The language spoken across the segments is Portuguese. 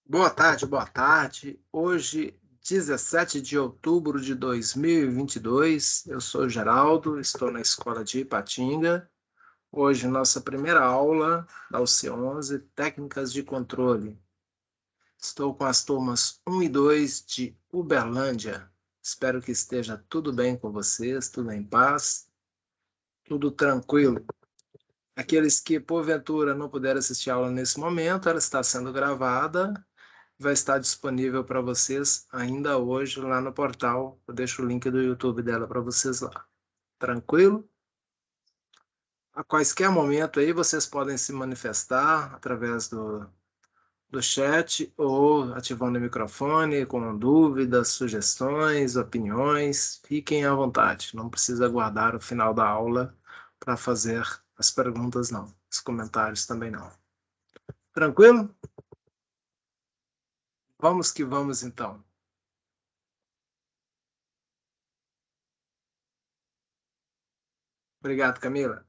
Boa tarde, boa tarde. Hoje, 17 de outubro de 2022, eu sou Geraldo, estou na escola de Ipatinga. Hoje, nossa primeira aula da UC11, Técnicas de Controle. Estou com as turmas 1 e 2 de Uberlândia. Espero que esteja tudo bem com vocês, tudo em paz, tudo tranquilo. Aqueles que, porventura, não puderam assistir a aula nesse momento, ela está sendo gravada, vai estar disponível para vocês ainda hoje lá no portal. Eu deixo o link do YouTube dela para vocês lá. Tranquilo? A quaisquer momento aí vocês podem se manifestar através do chat ou ativando o microfone com dúvidas, sugestões, opiniões. Fiquem à vontade. Não precisa aguardar o final da aula para fazer as perguntas, não. Os comentários também não. Tranquilo? Vamos que vamos, então. Obrigado, Camila.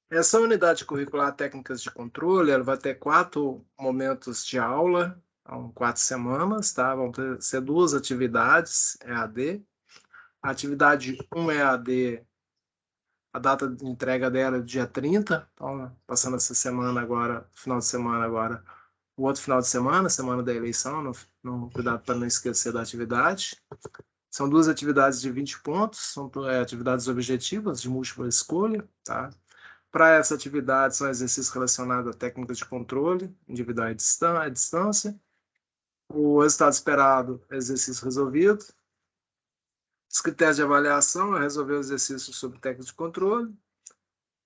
Essa unidade curricular Técnicas de Controle, ela vai ter 4 momentos de aula, são 4 semanas, tá? Vão ser 2 atividades EAD. A atividade 1 EAD, a data de entrega dela é dia 30, então passando essa semana agora, final de semana agora, o outro final de semana, semana da eleição, cuidado para não esquecer da atividade. São 2 atividades de 20 pontos, são atividades objetivas de múltipla escolha, tá? Para essa atividade, são exercícios relacionados a técnicas de controle, individual e à distância. O resultado esperado, exercício resolvido. Os critérios de avaliação é resolver o exercício sobre técnicas de controle.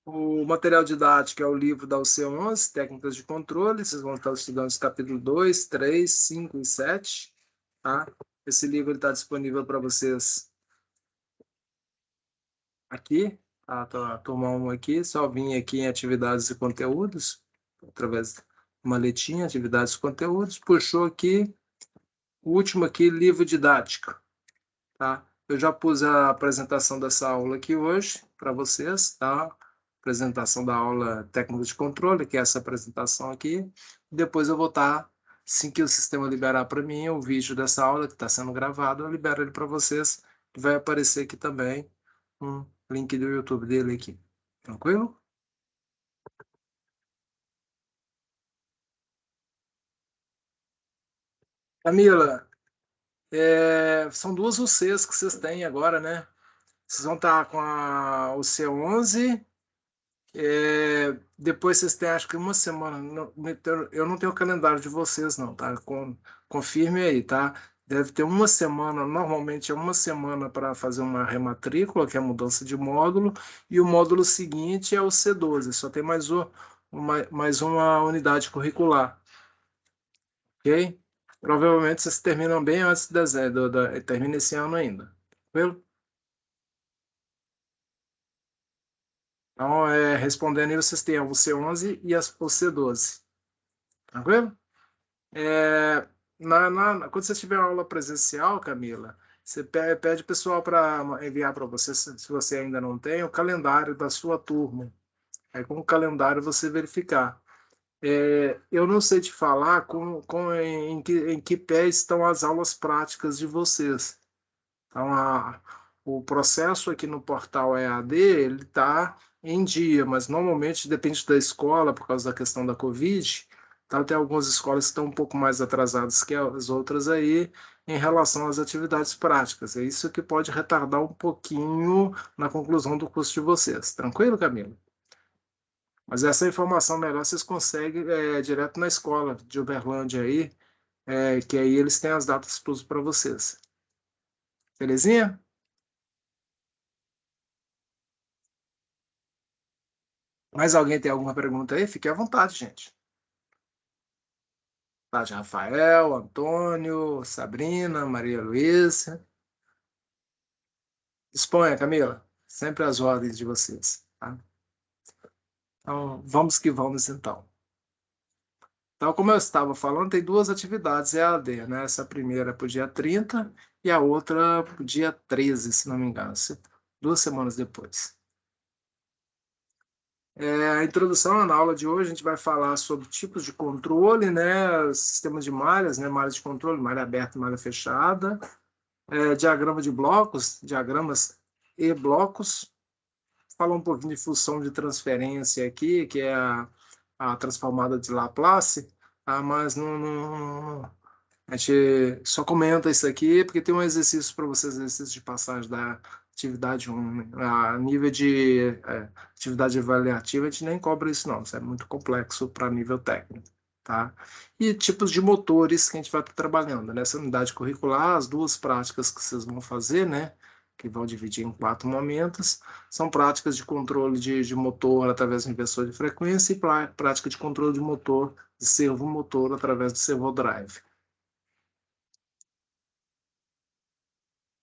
O material didático é o livro da UC11, Técnicas de Controle. Vocês vão estar estudando os capítulos 2, 3, 5 e 7. Tá? Esse livro está disponível para vocês aqui. Tá? Turma 1 aqui. Só vim aqui em atividades e conteúdos, através de uma letrinha, atividades e conteúdos. Puxou aqui, o último aqui, livro didático. Tá? Eu já pus a apresentação dessa aula aqui hoje para vocês, tá? Apresentação da aula técnica de controle, que é essa apresentação aqui. Depois eu vou estar, assim que o sistema liberar para mim, o vídeo dessa aula que está sendo gravado, eu libero ele para vocês. Vai aparecer aqui também um link do YouTube dele aqui. Tranquilo? Camila, são 2 UCs que vocês têm agora, né? Vocês vão estar com o C11. Depois vocês têm, acho que uma semana. Eu não tenho o calendário de vocês, não, tá? Confirme aí, tá? Deve ter uma semana, normalmente é uma semana para fazer uma rematrícula, que é a mudança de módulo, e o módulo seguinte é o C12, só tem mais uma unidade curricular, ok? Provavelmente vocês terminam bem antes de dezembro, termina esse ano ainda. Tranquilo? Então, respondendo aí, vocês têm o C11 e o C12. Tranquilo? É, quando você tiver aula presencial, Camila, você pede o pessoal para enviar para você, se você ainda não tem, o calendário da sua turma. Aí, com o calendário, você verificar. Eu não sei te falar em que pé estão as aulas práticas de vocês. Então, o processo aqui no portal EAD, ele está em dia, mas normalmente depende da escola, por causa da questão da Covid. Então, tem algumas escolas que estão um pouco mais atrasadas que as outras aí em relação às atividades práticas. É isso que pode retardar um pouquinho na conclusão do curso de vocês. Tranquilo, Camila? Mas essa informação melhor vocês conseguem direto na escola de Uberlândia aí, que aí eles têm as datas para vocês. Belezinha? Mais alguém tem alguma pergunta aí? Fique à vontade, gente. Tá, de Rafael, Antônio, Sabrina, Maria Luísa. Disponha, Camila. Sempre às ordens de vocês. Tá? Então, vamos que vamos, então. Então, como eu estava falando, tem 2 atividades EAD, né? Essa primeira para o dia 30 e a outra para o dia 13, se não me engano. 2 semanas depois. A introdução na aula de hoje a gente vai falar sobre tipos de controle, né, sistema de malhas, né, malha de controle, malha aberta e malha fechada, diagrama de blocos, diagramas e blocos, falar um pouquinho de função de transferência aqui, que é a transformada de Laplace, tá? Mas a gente só comenta isso aqui porque tem um exercício para vocês, exercício de passagem da atividade 1, né? A nível de atividade avaliativa, a gente nem cobra isso não, isso é muito complexo para nível técnico, tá? E tipos de motores que a gente vai estar trabalhando. Nessa unidade curricular, as duas práticas que vocês vão fazer, né? Que vão dividir em 4 momentos, são práticas de controle de motor através do inversor de frequência e prática de controle de motor, de servomotor através do servodrive.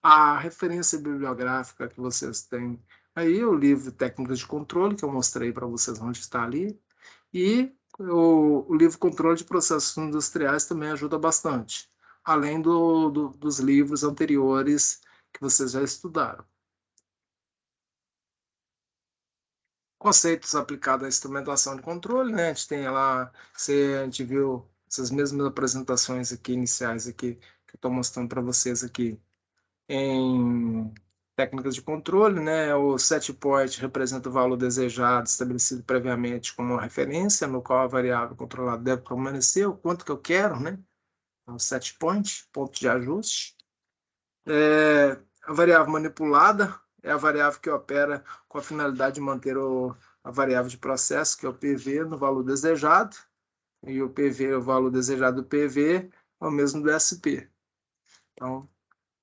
A referência bibliográfica que vocês têm aí, o livro Técnicas de Controle, que eu mostrei para vocês onde está ali, e o livro Controle de Processos Industriais também ajuda bastante, além dos livros anteriores que vocês já estudaram. Conceitos aplicados à instrumentação de controle, né? A gente tem lá, a gente viu essas mesmas apresentações aqui iniciais aqui que eu estou mostrando para vocês aqui em técnicas de controle, né? O set point representa o valor desejado estabelecido previamente como uma referência, no qual a variável controlada deve permanecer, o quanto que eu quero, né? O set point, ponto de ajuste. A variável manipulada é a variável que opera com a finalidade de manter a variável de processo, que é o PV, no valor desejado, e o PV, o valor desejado do PV, é o mesmo do SP. Então,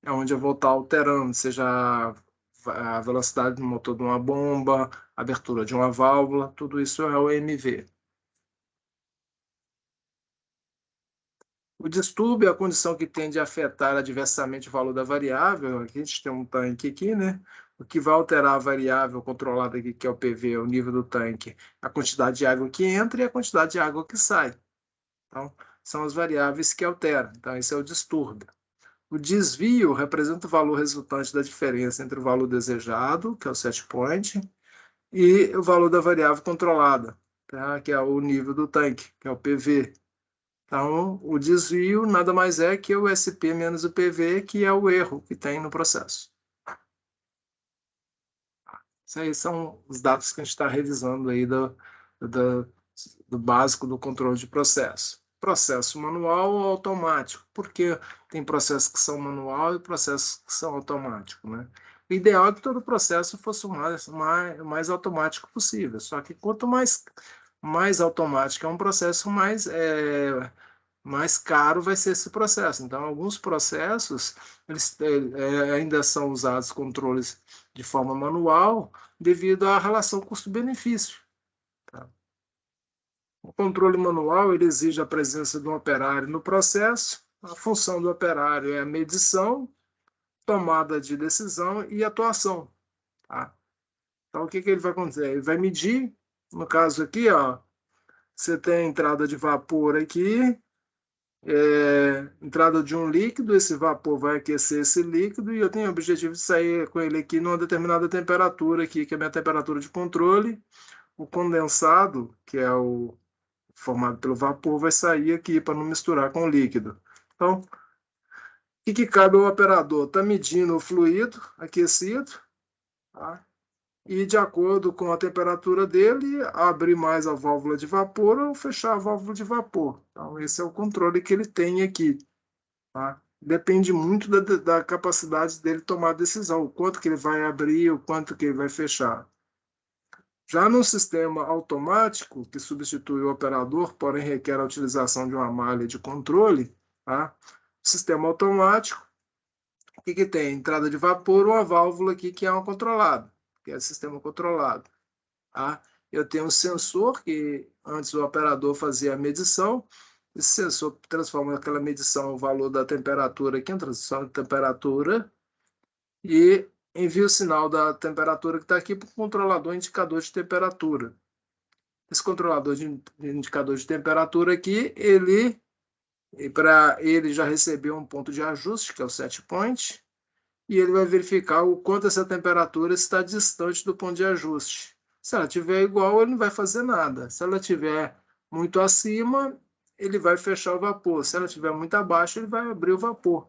é onde eu vou estar alterando, seja a velocidade do motor de uma bomba, a abertura de uma válvula, tudo isso é o MV. O distúrbio é a condição que tende a afetar adversamente o valor da variável. Aqui a gente tem um tanque aqui, né? O que vai alterar a variável controlada aqui, que é o PV, o nível do tanque, a quantidade de água que entra e a quantidade de água que sai. Então, são as variáveis que alteram. Então, esse é o distúrbio. O desvio representa o valor resultante da diferença entre o valor desejado, que é o set point, e o valor da variável controlada, tá? Que é o nível do tanque, que é o PV. Então, o desvio nada mais é que o SP menos o PV, que é o erro que tem no processo. Isso aí são os dados que a gente está revisando aí do básico do controle de processo. Processo manual ou automático? Porque tem processos que são manual e processos que são automáticos, né? O ideal é que todo processo fosse o mais automático possível. Só que quanto mais automático é um processo, mais caro vai ser esse processo. Então, alguns processos eles ainda são usados controles de forma manual devido à relação custo-benefício. Tá? O controle manual ele exige a presença de um operário no processo. A função do operário é a medição, tomada de decisão e atuação. Tá? Então, o que ele vai acontecer? Ele vai medir, no caso aqui, ó, você tem a entrada de vapor aqui, entrada de um líquido, esse vapor vai aquecer esse líquido e eu tenho o objetivo de sair com ele aqui numa determinada temperatura aqui, que é a minha temperatura de controle. O condensado, que é o formado pelo vapor, vai sair aqui para não misturar com o líquido. Então, o que cabe ao operador? Está medindo o fluido aquecido, tá? E de acordo com a temperatura dele, abrir mais a válvula de vapor ou fechar a válvula de vapor. Então, esse é o controle que ele tem aqui. Tá? Depende muito da capacidade dele tomar a decisão, o quanto que ele vai abrir, o quanto que ele vai fechar. Já no sistema automático, que substitui o operador, porém requer a utilização de uma malha de controle, tá? O sistema automático, o que tem? Entrada de vapor ou a válvula aqui que é uma controlada, que é o sistema controlado. Tá? Eu tenho um sensor que antes o operador fazia a medição, esse sensor transforma aquela medição o valor da temperatura aqui, em transição de temperatura, e envia o sinal da temperatura que está aqui para o controlador indicador de temperatura. Esse controlador de indicador de temperatura aqui, para ele já recebeu um ponto de ajuste, que é o set point, e ele vai verificar o quanto essa temperatura está distante do ponto de ajuste. Se ela tiver igual, ele não vai fazer nada. Se ela tiver muito acima, ele vai fechar o vapor. Se ela tiver muito abaixo, ele vai abrir o vapor.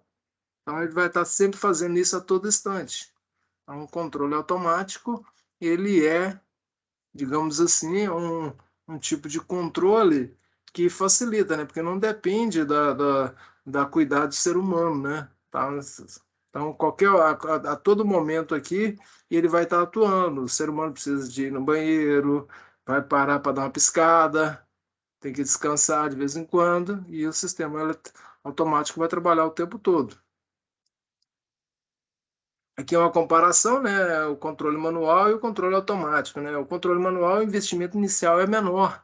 Então, ele vai estar sempre fazendo isso a todo instante. Então, um controle automático, ele é, digamos assim, um tipo de controle que facilita, né? Porque não depende da cuidado do ser humano, né? Tá? Então, a todo momento aqui, ele vai estar atuando. O ser humano precisa de ir no banheiro, vai parar para dar uma piscada, tem que descansar de vez em quando, e o sistema automático vai trabalhar o tempo todo. Aqui é uma comparação, né? O controle manual e o controle automático, né? O controle manual, o investimento inicial é menor,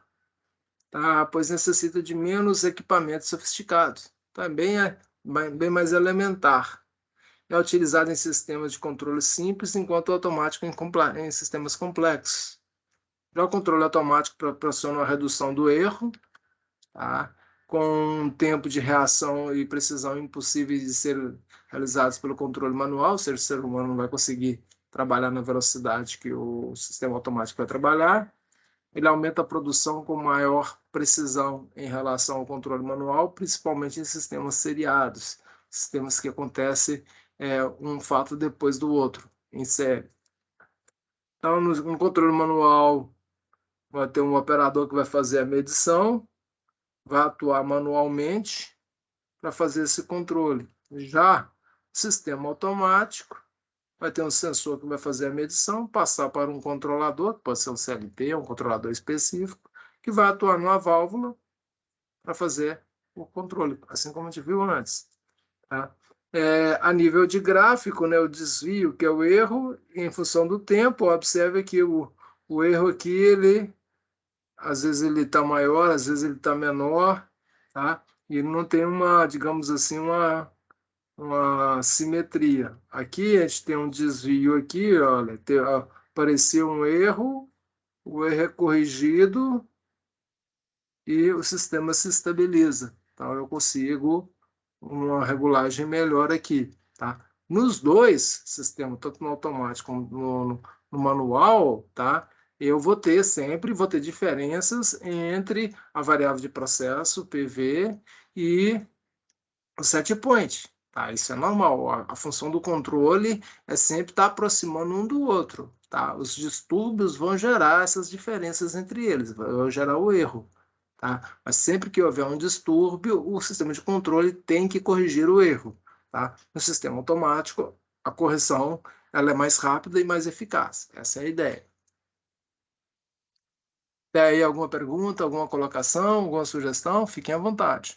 tá? Pois necessita de menos equipamentos sofisticados. Também é bem mais elementar. É utilizado em sistemas de controle simples, enquanto o automático em sistemas complexos. Já o controle automático proporciona a redução do erro, tá? Com um tempo de reação e precisão impossíveis de ser realizados pelo controle manual, ou seja, o ser humano não vai conseguir trabalhar na velocidade que o sistema automático vai trabalhar. Ele aumenta a produção com maior precisão em relação ao controle manual, principalmente em sistemas seriados, sistemas que acontecem um fato depois do outro, em série. Então, no controle manual, vai ter um operador que vai fazer a medição, vai atuar manualmente para fazer esse controle. Já o sistema automático vai ter um sensor que vai fazer a medição, passar para um controlador, que pode ser um CLP, um controlador específico, que vai atuar numa válvula para fazer o controle, assim como a gente viu antes. Tá? A nível de gráfico, né, o desvio, que é o erro, em função do tempo, observe que o erro aqui, às vezes ele está maior, às vezes ele está menor, tá? E não tem uma, digamos assim, uma simetria. Aqui a gente tem um desvio aqui, olha, apareceu um erro, o erro é corrigido e o sistema se estabiliza. Então eu consigo uma regulagem melhor aqui, tá? Nos dois sistemas, tanto no automático como no manual, tá? Eu vou ter diferenças entre a variável de processo, PV, e o set point, tá? Isso é normal. A função do controle é sempre estar aproximando um do outro, tá? Os distúrbios vão gerar essas diferenças entre eles, vai gerar o erro, tá? Mas sempre que houver um distúrbio, o sistema de controle tem que corrigir o erro, tá? No sistema automático, a correção ela é mais rápida e mais eficaz. Essa é a ideia. Tem aí alguma pergunta, alguma colocação, alguma sugestão? Fiquem à vontade.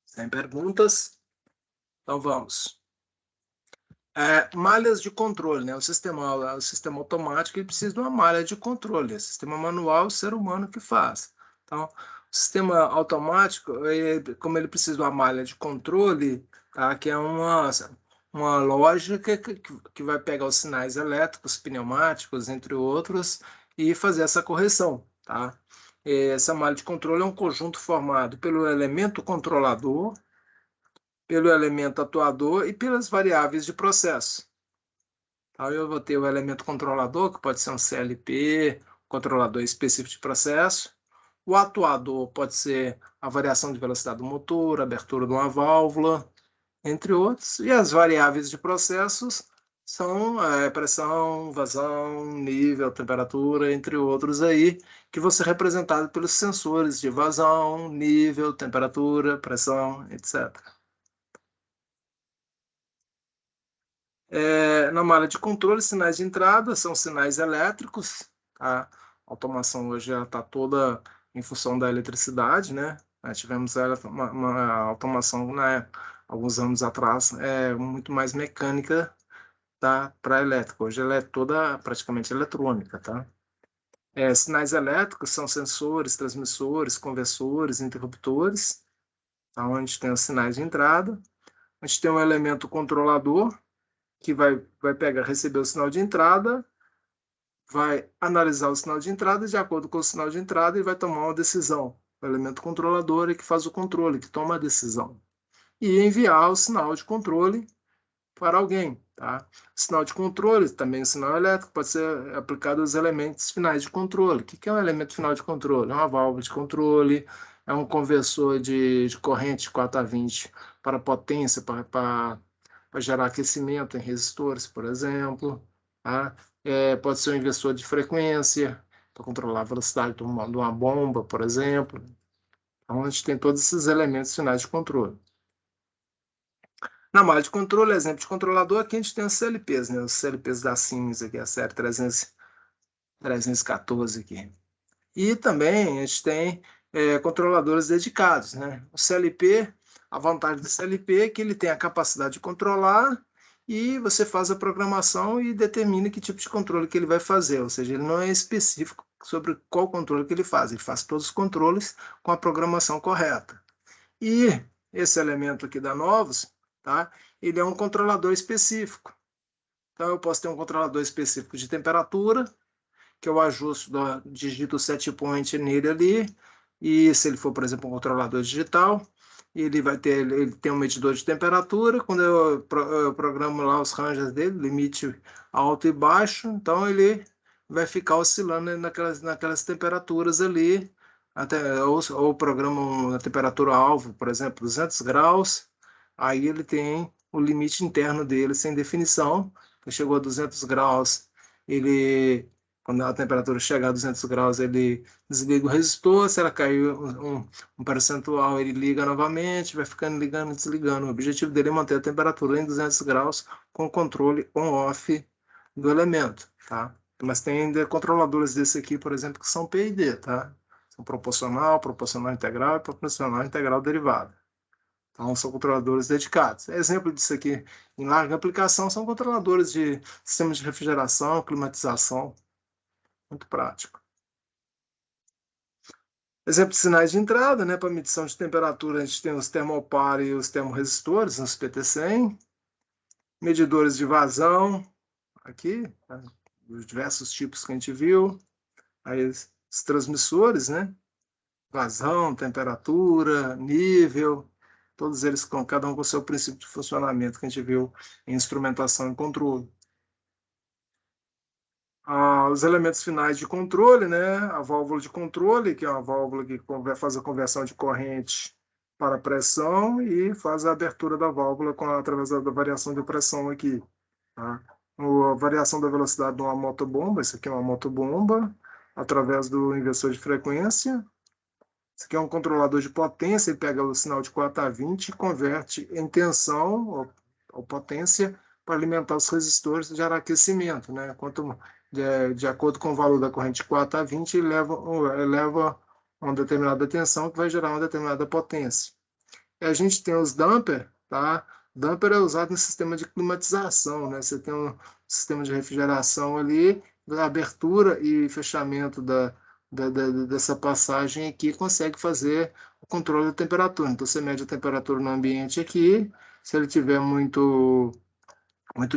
Sem perguntas? Então vamos. Malhas de controle, né? O sistema automático ele precisa de uma malha de controle. O sistema manual, é o ser humano que faz. Então, o sistema automático, como ele precisa de uma malha de controle, tá? Que é uma lógica que vai pegar os sinais elétricos, pneumáticos, entre outros, e fazer essa correção, tá? Essa malha de controle é um conjunto formado pelo elemento controlador, pelo elemento atuador e pelas variáveis de processo. Então, eu vou ter o elemento controlador, que pode ser um CLP, controlador específico de processo. O atuador pode ser a variação de velocidade do motor, a abertura de uma válvula, entre outros. E as variáveis de processos são pressão, vazão, nível, temperatura, entre outros aí, que vão ser representados pelos sensores de vazão, nível, temperatura, pressão, etc. Na malha de controle, sinais de entrada são sinais elétricos. Tá? A automação hoje está toda em função da eletricidade, né? Nós tivemos uma automação, né, alguns anos atrás, muito mais mecânica, tá, para elétrica. Hoje ela é toda praticamente eletrônica, tá? Sinais elétricos são sensores, transmissores, conversores, interruptores, tá? Onde a gente tem os sinais de entrada. A gente tem um elemento controlador, que vai pegar, receber o sinal de entrada, vai analisar o sinal de entrada e, de acordo com o sinal de entrada, ele vai tomar uma decisão. o elemento controlador é que faz o controle, que toma a decisão. E enviar o sinal de controle para alguém. Tá? Sinal de controle, também o sinal elétrico, pode ser aplicado aos elementos finais de controle. O que é um elemento final de controle? É uma válvula de controle, é um conversor de corrente 4 a 20 para potência, para gerar aquecimento em resistores, por exemplo. Tá? Pode ser um inversor de frequência, para controlar a velocidade de uma bomba, por exemplo. Então, a gente tem todos esses elementos finais de controle. Na malha de controle, exemplo de controlador, aqui a gente tem os CLPs, né? Os CLPs da Siemens, aqui, a série 314 aqui. E também a gente tem controladores dedicados, né? O CLP, a vantagem do CLP é que ele tem a capacidade de controlar e você faz a programação e determina que tipo de controle que ele vai fazer, ou seja, ele não é específico sobre qual controle que ele faz todos os controles com a programação correta. E esse elemento aqui da Novos, tá? Ele é um controlador específico. Então, eu posso ter um controlador específico de temperatura, que eu ajusto, digito o set point nele ali, e se ele for, por exemplo, um controlador digital, ele tem um medidor de temperatura, quando eu programo lá os ranges dele, limite alto e baixo, então ele vai ficar oscilando naquelas temperaturas ali, ou programa uma temperatura-alvo, por exemplo, 200 graus, aí ele tem o limite interno dele sem definição, chegou a 200 graus, quando a temperatura chegar a 200 graus, ele desliga o resistor. Se ela cair um percentual, ele liga novamente, vai ficando ligando e desligando. O objetivo dele é manter a temperatura em 200 graus com o controle on-off do elemento. Tá? Mas tem ainda controladores desse aqui, por exemplo, que são PID. Tá? São proporcional, proporcional integral e proporcional integral derivado. Então, são controladores dedicados. Exemplo disso aqui em larga aplicação são controladores de sistemas de refrigeração, climatização. Muito prático. Exemplo de sinais de entrada, né? Para medição de temperatura, a gente tem os termopar e os termorresistores, os PT100. Medidores de vazão, aqui, tá? Os diversos tipos que a gente viu. Aí os transmissores, né? Vazão, temperatura, nível, todos eles com cada um com o seu princípio de funcionamento que a gente viu em instrumentação e controle. Os elementos finais de controle, né? A válvula de controle, que é uma válvula que vai fazer a conversão de corrente para pressão e faz a abertura da válvula através da variação de pressão aqui. Tá? A variação da velocidade de uma motobomba, isso aqui é uma motobomba, através do inversor de frequência. Isso aqui é um controlador de potência, ele pega o sinal de 4 a 20 e converte em tensão ou potência para alimentar os resistores e gerar aquecimento, né? Quanto de acordo com o valor da corrente 4 a 20, ele eleva uma determinada tensão que vai gerar uma determinada potência. E a gente tem os damper, tá? Damper é usado no sistema de climatização, né? Você tem um sistema de refrigeração ali, da abertura e fechamento dessa passagem aqui, consegue fazer o controle da temperatura. Então, você mede a temperatura no ambiente aqui, se ele tiver muito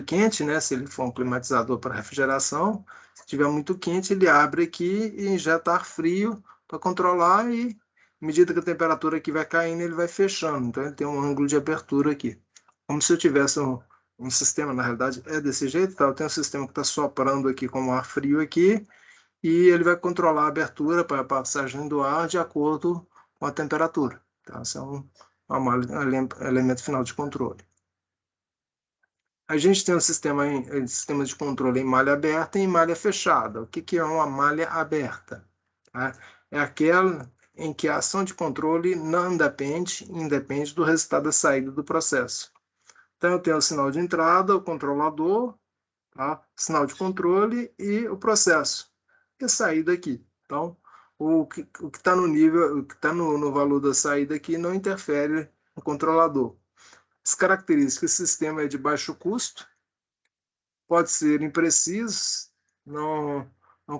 quente, né? Se ele for um climatizador para refrigeração, se tiver muito quente, ele abre aqui e injeta ar frio para controlar e, à medida que a temperatura aqui vai caindo, ele vai fechando. Então, ele tem um ângulo de abertura aqui. Como se eu tivesse um sistema, na realidade, é desse jeito, tá? Eu tenho um sistema que está soprando aqui com ar frio aqui e ele vai controlar a abertura para a passagem do ar de acordo com a temperatura. Tá? Esse é um elemento final de controle. A gente tem um sistema de controle em malha aberta e em malha fechada. O que é uma malha aberta? Tá? É aquela em que a ação de controle não independe do resultado da saída do processo. Então, eu tenho o sinal de entrada, o controlador, tá? Sinal de controle e o processo, e a saída aqui. Então, o que está no nível, o que está no valor da saída aqui não interfere no controlador. As características do sistema é de baixo custo, pode ser imprecisos, não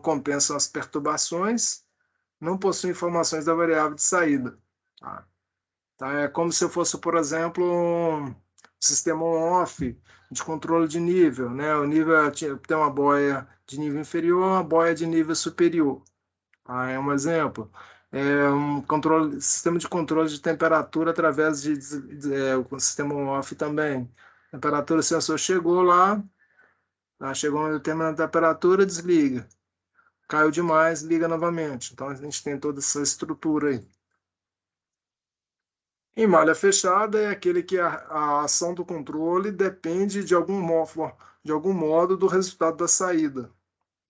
compensam as perturbações, não possui informações da variável de saída. Tá? É como se eu fosse, por exemplo, um sistema on-off de controle de nível. Né? O nível tem uma boia de nível inferior, uma boia de nível superior. É um exemplo. Sistema de controle de temperatura através o sistema on-off também. Temperatura, o sensor chegou lá, chegou a uma determinada temperatura, desliga. Caiu demais, liga novamente. Então a gente tem toda essa estrutura aí. Em malha fechada é aquele que a ação do controle depende de algum modo do resultado da saída.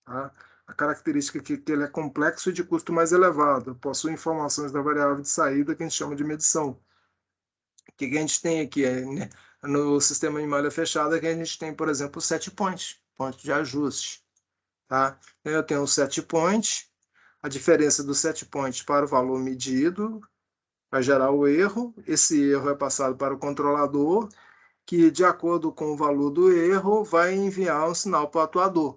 Tá? A característica é que ele é complexo e de custo mais elevado, possui informações da variável de saída que a gente chama de medição. O que a gente tem aqui né? No sistema de malha fechada que a gente tem, por exemplo, o set point, ponto de ajuste. Tá? Eu tenho o set point, a diferença do set point para o valor medido vai gerar o erro, esse erro é passado para o controlador, que de acordo com o valor do erro vai enviar um sinal para o atuador.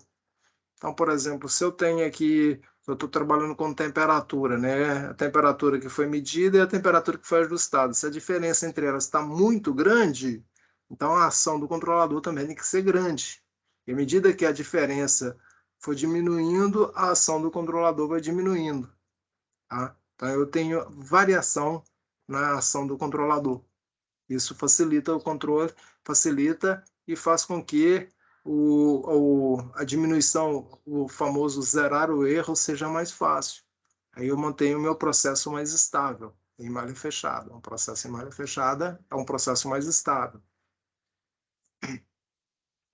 Então, por exemplo, se eu tenho aqui, eu estou trabalhando com temperatura, né? A temperatura que foi medida e a temperatura que foi ajustada. Se a diferença entre elas está muito grande, então a ação do controlador também tem que ser grande. E à medida que a diferença for diminuindo, a ação do controlador vai diminuindo. Tá? Então, eu tenho variação na ação do controlador. Isso facilita o controle, facilita e faz com que a diminuição, o famoso zerar o erro, seja mais fácil. Aí eu mantenho o meu processo mais estável em malha fechada. Um processo em malha fechada é um processo mais estável.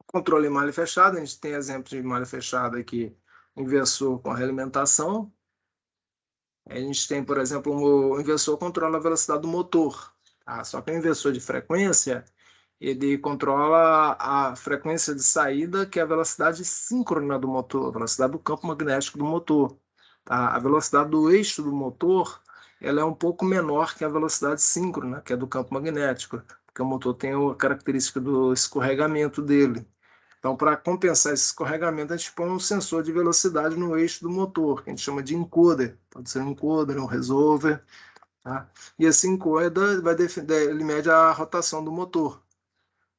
Controle em malha fechada, a gente tem exemplo de malha fechada aqui, inversor com realimentação. A gente tem, por exemplo, o inversor controla a velocidade do motor. Tá? Só que o inversor de frequência, ele controla a frequência de saída, que é a velocidade síncrona do motor, a velocidade do campo magnético do motor. Tá? A velocidade do eixo do motor, ela é um pouco menor que a velocidade síncrona, que é do campo magnético, porque o motor tem a característica do escorregamento dele. Então, para compensar esse escorregamento, a gente põe um sensor de velocidade no eixo do motor, que a gente chama de encoder. Pode ser um encoder, um resolver. Tá? E esse encoder ele mede a rotação do motor.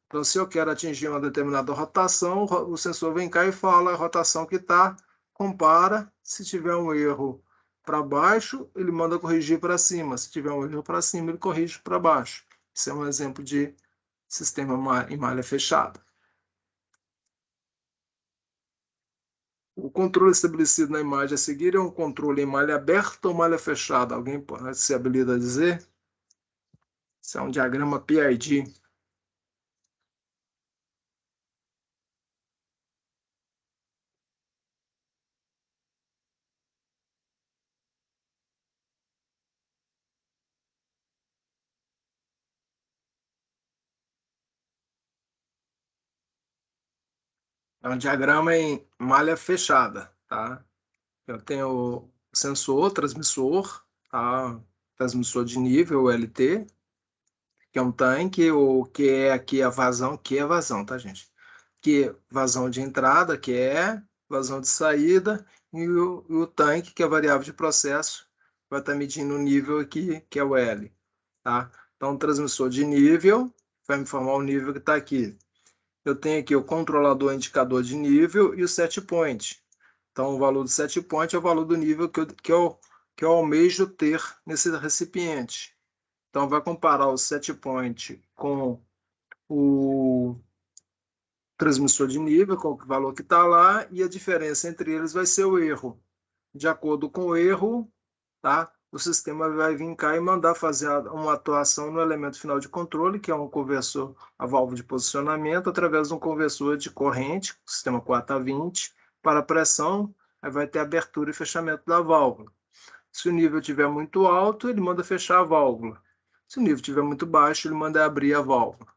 Então, se eu quero atingir uma determinada rotação, o sensor vem cá e fala a rotação que está, compara. Se tiver um erro para baixo, ele manda corrigir para cima. Se tiver um erro para cima, ele corrige para baixo. Isso é um exemplo de sistema em malha fechada. O controle estabelecido na imagem a seguir é um controle em malha aberta ou malha fechada? Alguém pode se habilita a dizer? Isso é um diagrama PID. É um diagrama em malha fechada, tá? Eu tenho o sensor, transmissor, tá? Transmissor de nível LT, que é um tanque, o que é aqui a vazão, que é vazão, tá, gente? Que é vazão de entrada, que é vazão de saída, e o tanque, que é a variável de processo, vai estar medindo o nível aqui, que é o L, tá? Então, o transmissor de nível vai me informar o nível que está aqui. Eu tenho aqui o controlador indicador de nível e o set point. Então, o valor do set point é o valor do nível que eu almejo ter nesse recipiente. Então, vai comparar o set point com o transmissor de nível, com o valor que está lá, e a diferença entre eles vai ser o erro. De acordo com o erro, tá? O sistema vai vir cá e mandar fazer uma atuação no elemento final de controle, que é um conversor, a válvula de posicionamento, através de um conversor de corrente, sistema 4 a 20, para pressão, aí vai ter abertura e fechamento da válvula. Se o nível estiver muito alto, ele manda fechar a válvula. Se o nível estiver muito baixo, ele manda abrir a válvula.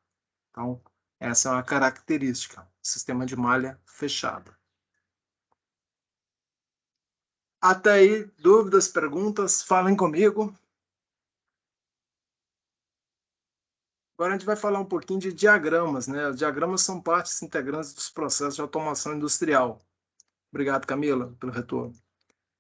Então, essa é uma característica, sistema de malha fechada. Até aí, dúvidas, perguntas, falem comigo. Agora a gente vai falar um pouquinho de diagramas, né? Os diagramas são partes integrantes dos processos de automação industrial. Obrigado, Camila, pelo retorno.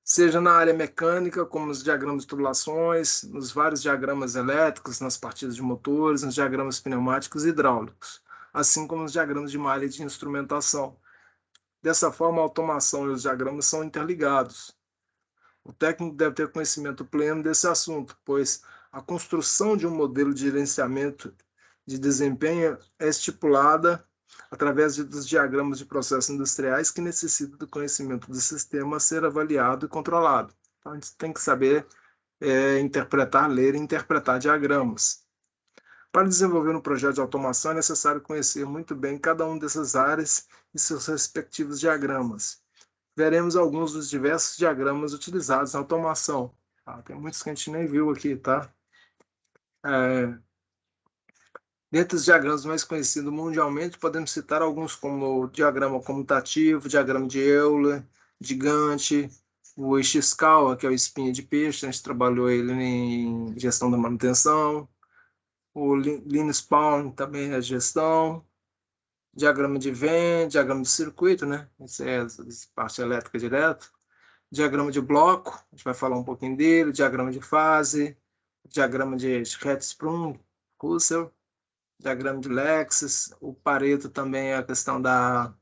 Seja na área mecânica, como nos diagramas de tubulações, nos vários diagramas elétricos, nas partidas de motores, nos diagramas pneumáticos e hidráulicos, assim como nos diagramas de malha e de instrumentação. Dessa forma, a automação e os diagramas são interligados. O técnico deve ter conhecimento pleno desse assunto, pois a construção de um modelo de gerenciamento de desempenho é estipulada através dos diagramas de processos industriais que necessitam do conhecimento do sistema a ser avaliado e controlado. Então, a gente tem que saber interpretar, ler e interpretar diagramas. Para desenvolver um projeto de automação, é necessário conhecer muito bem cada uma dessas áreas e seus respectivos diagramas. Veremos alguns dos diversos diagramas utilizados na automação. Tem muitos que a gente nem viu aqui, tá? Dentre os diagramas mais conhecidos mundialmente, podemos citar alguns como o diagrama comutativo, diagrama de Euler, de Gantt, o Ishikawa, que é o espinha de peixe, a gente trabalhou ele em gestão da manutenção, o Linus Pauling também é gestão, diagrama de Venn, diagrama de circuito, né? Isso é a parte elétrica direto, diagrama de bloco, a gente vai falar um pouquinho dele, diagrama de fase, diagrama de Hertzsprung, Russell, diagrama de Lexis, o Pareto também é a questão da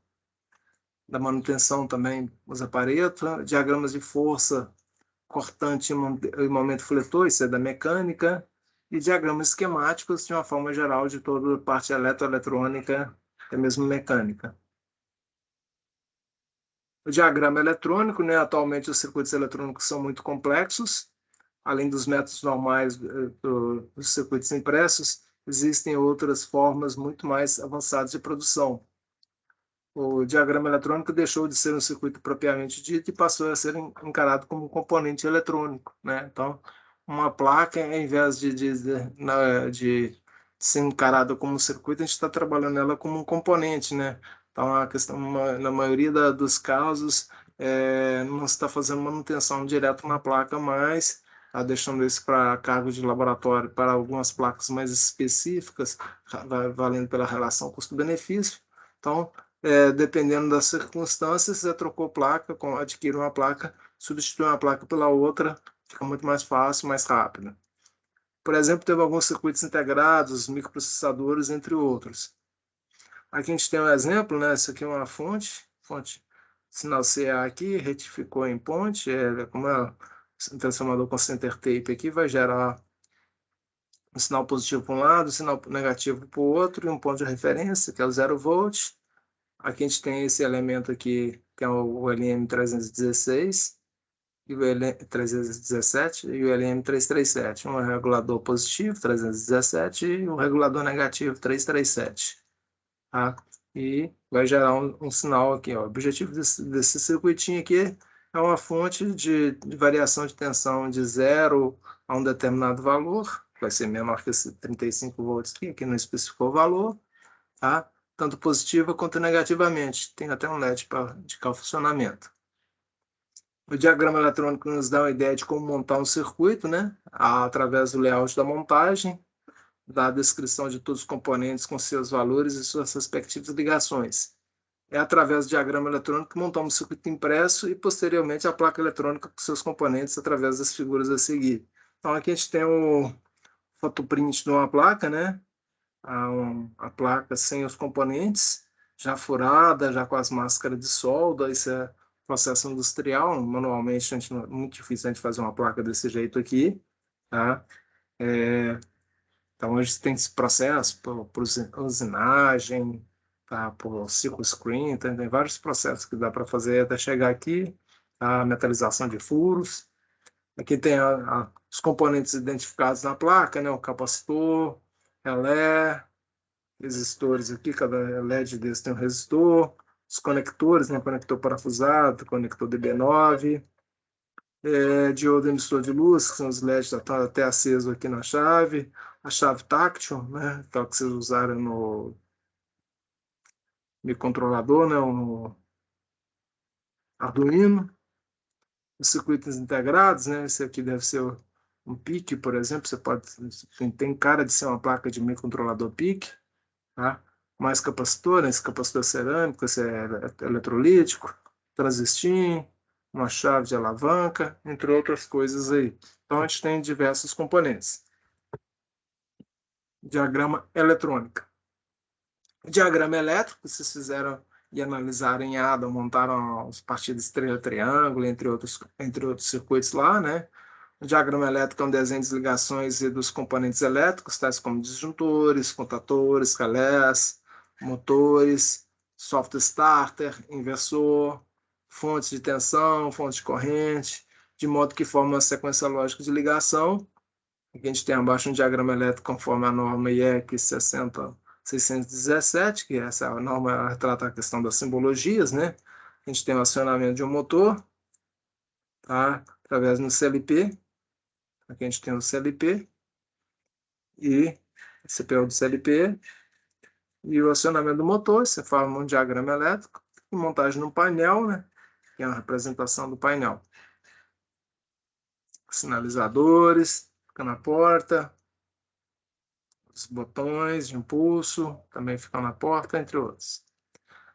manutenção também usa Pareto, diagramas de força cortante e momento fletor, isso é da mecânica, e diagramas esquemáticos de uma forma geral de toda a parte eletroeletrônica, até mesmo mecânica. O diagrama eletrônico, né, atualmente os circuitos eletrônicos são muito complexos, além dos métodos normais dos circuitos impressos, existem outras formas muito mais avançadas de produção. O diagrama eletrônico deixou de ser um circuito propriamente dito e passou a ser encarado como um componente eletrônico, né? Então, uma placa, ao invés de ser encarada como um circuito, a gente está trabalhando ela como um componente, né? Então, a questão, na maioria dos casos, não se está fazendo manutenção direto na placa, mas está deixando isso para cargo de laboratório para algumas placas mais específicas, valendo pela relação custo-benefício. Então, dependendo das circunstâncias, você trocou placa, adquire uma placa, substitui uma placa pela outra, fica muito mais fácil, mais rápido. Por exemplo, teve alguns circuitos integrados, microprocessadores, entre outros. Aqui a gente tem um exemplo, né? Isso aqui é uma fonte sinal CA aqui, retificou em ponte, como é um transformador com center tape aqui, vai gerar um sinal positivo para um lado, um sinal negativo para o outro, e um ponto de referência, que é o 0 volt. Aqui a gente tem esse elemento aqui, que é o LM316 e o LM317 e o LM337. Um regulador positivo, 317, e um regulador negativo, 337. Tá? E vai gerar um sinal aqui. Ó. O objetivo desse circuitinho aqui é uma fonte de variação de tensão de 0 a um determinado valor, que vai ser menor que esse 35 volts aqui não especificou o valor, tá? Tanto positiva quanto negativamente. Tem até um LED para indicar o funcionamento. O diagrama eletrônico nos dá uma ideia de como montar um circuito, né? Através do layout da montagem, da descrição de todos os componentes com seus valores e suas respectivas ligações. É através do diagrama eletrônico que montamos o circuito impresso e, posteriormente, a placa eletrônica com seus componentes através das figuras a seguir. Então, aqui a gente tem o fotoprint de uma placa, né? A placa sem os componentes, já furada, já com as máscaras de solda. Isso é processo industrial. Manualmente, é muito difícil a gente fazer uma placa desse jeito aqui. Tá? Então, hoje tem esse processo por usinagem, tá? Por ciclo screen, tem vários processos que dá para fazer até chegar aqui. A metalização de furos. Aqui tem os componentes identificados na placa, né? O capacitor, relé, resistores aqui, cada LED desse tem um resistor, os conectores, né, conector parafusado, conector DB9, diodo emissor de luz, que são os LEDs que estão até acesos aqui na chave, a chave táctil, né, aquela que vocês usaram no microcontrolador, né, no Arduino, os circuitos integrados, né, esse aqui deve ser um PIC, por exemplo, tem cara de ser uma placa de microcontrolador PIC, tá? Mais capacitor, né? Esse capacitor cerâmico, esse é eletrolítico, transistor, uma chave de alavanca, entre outras coisas aí. Então, a gente tem diversos componentes. Diagrama eletrônico. Diagrama elétrico, vocês fizeram e analisaram em ADA, montaram as partidas estrela triângulo, entre outros circuitos lá, né? O diagrama elétrico é um desenho de ligações e dos componentes elétricos, tais como disjuntores, contatores, relés, motores, software starter, inversor, fontes de tensão, fonte de corrente, de modo que forma uma sequência lógica de ligação. Aqui a gente tem abaixo um diagrama elétrico conforme a norma IEC 60617, que essa norma trata a questão das simbologias, né? A gente tem o acionamento de um motor, tá? Através do CLP. Aqui a gente tem o CLP e CPO do CLP e o acionamento do motor. Você forma um diagrama elétrico e montagem no painel, né? Que é uma representação do painel. Sinalizadores, fica na porta, os botões de impulso também ficam na porta, entre outros.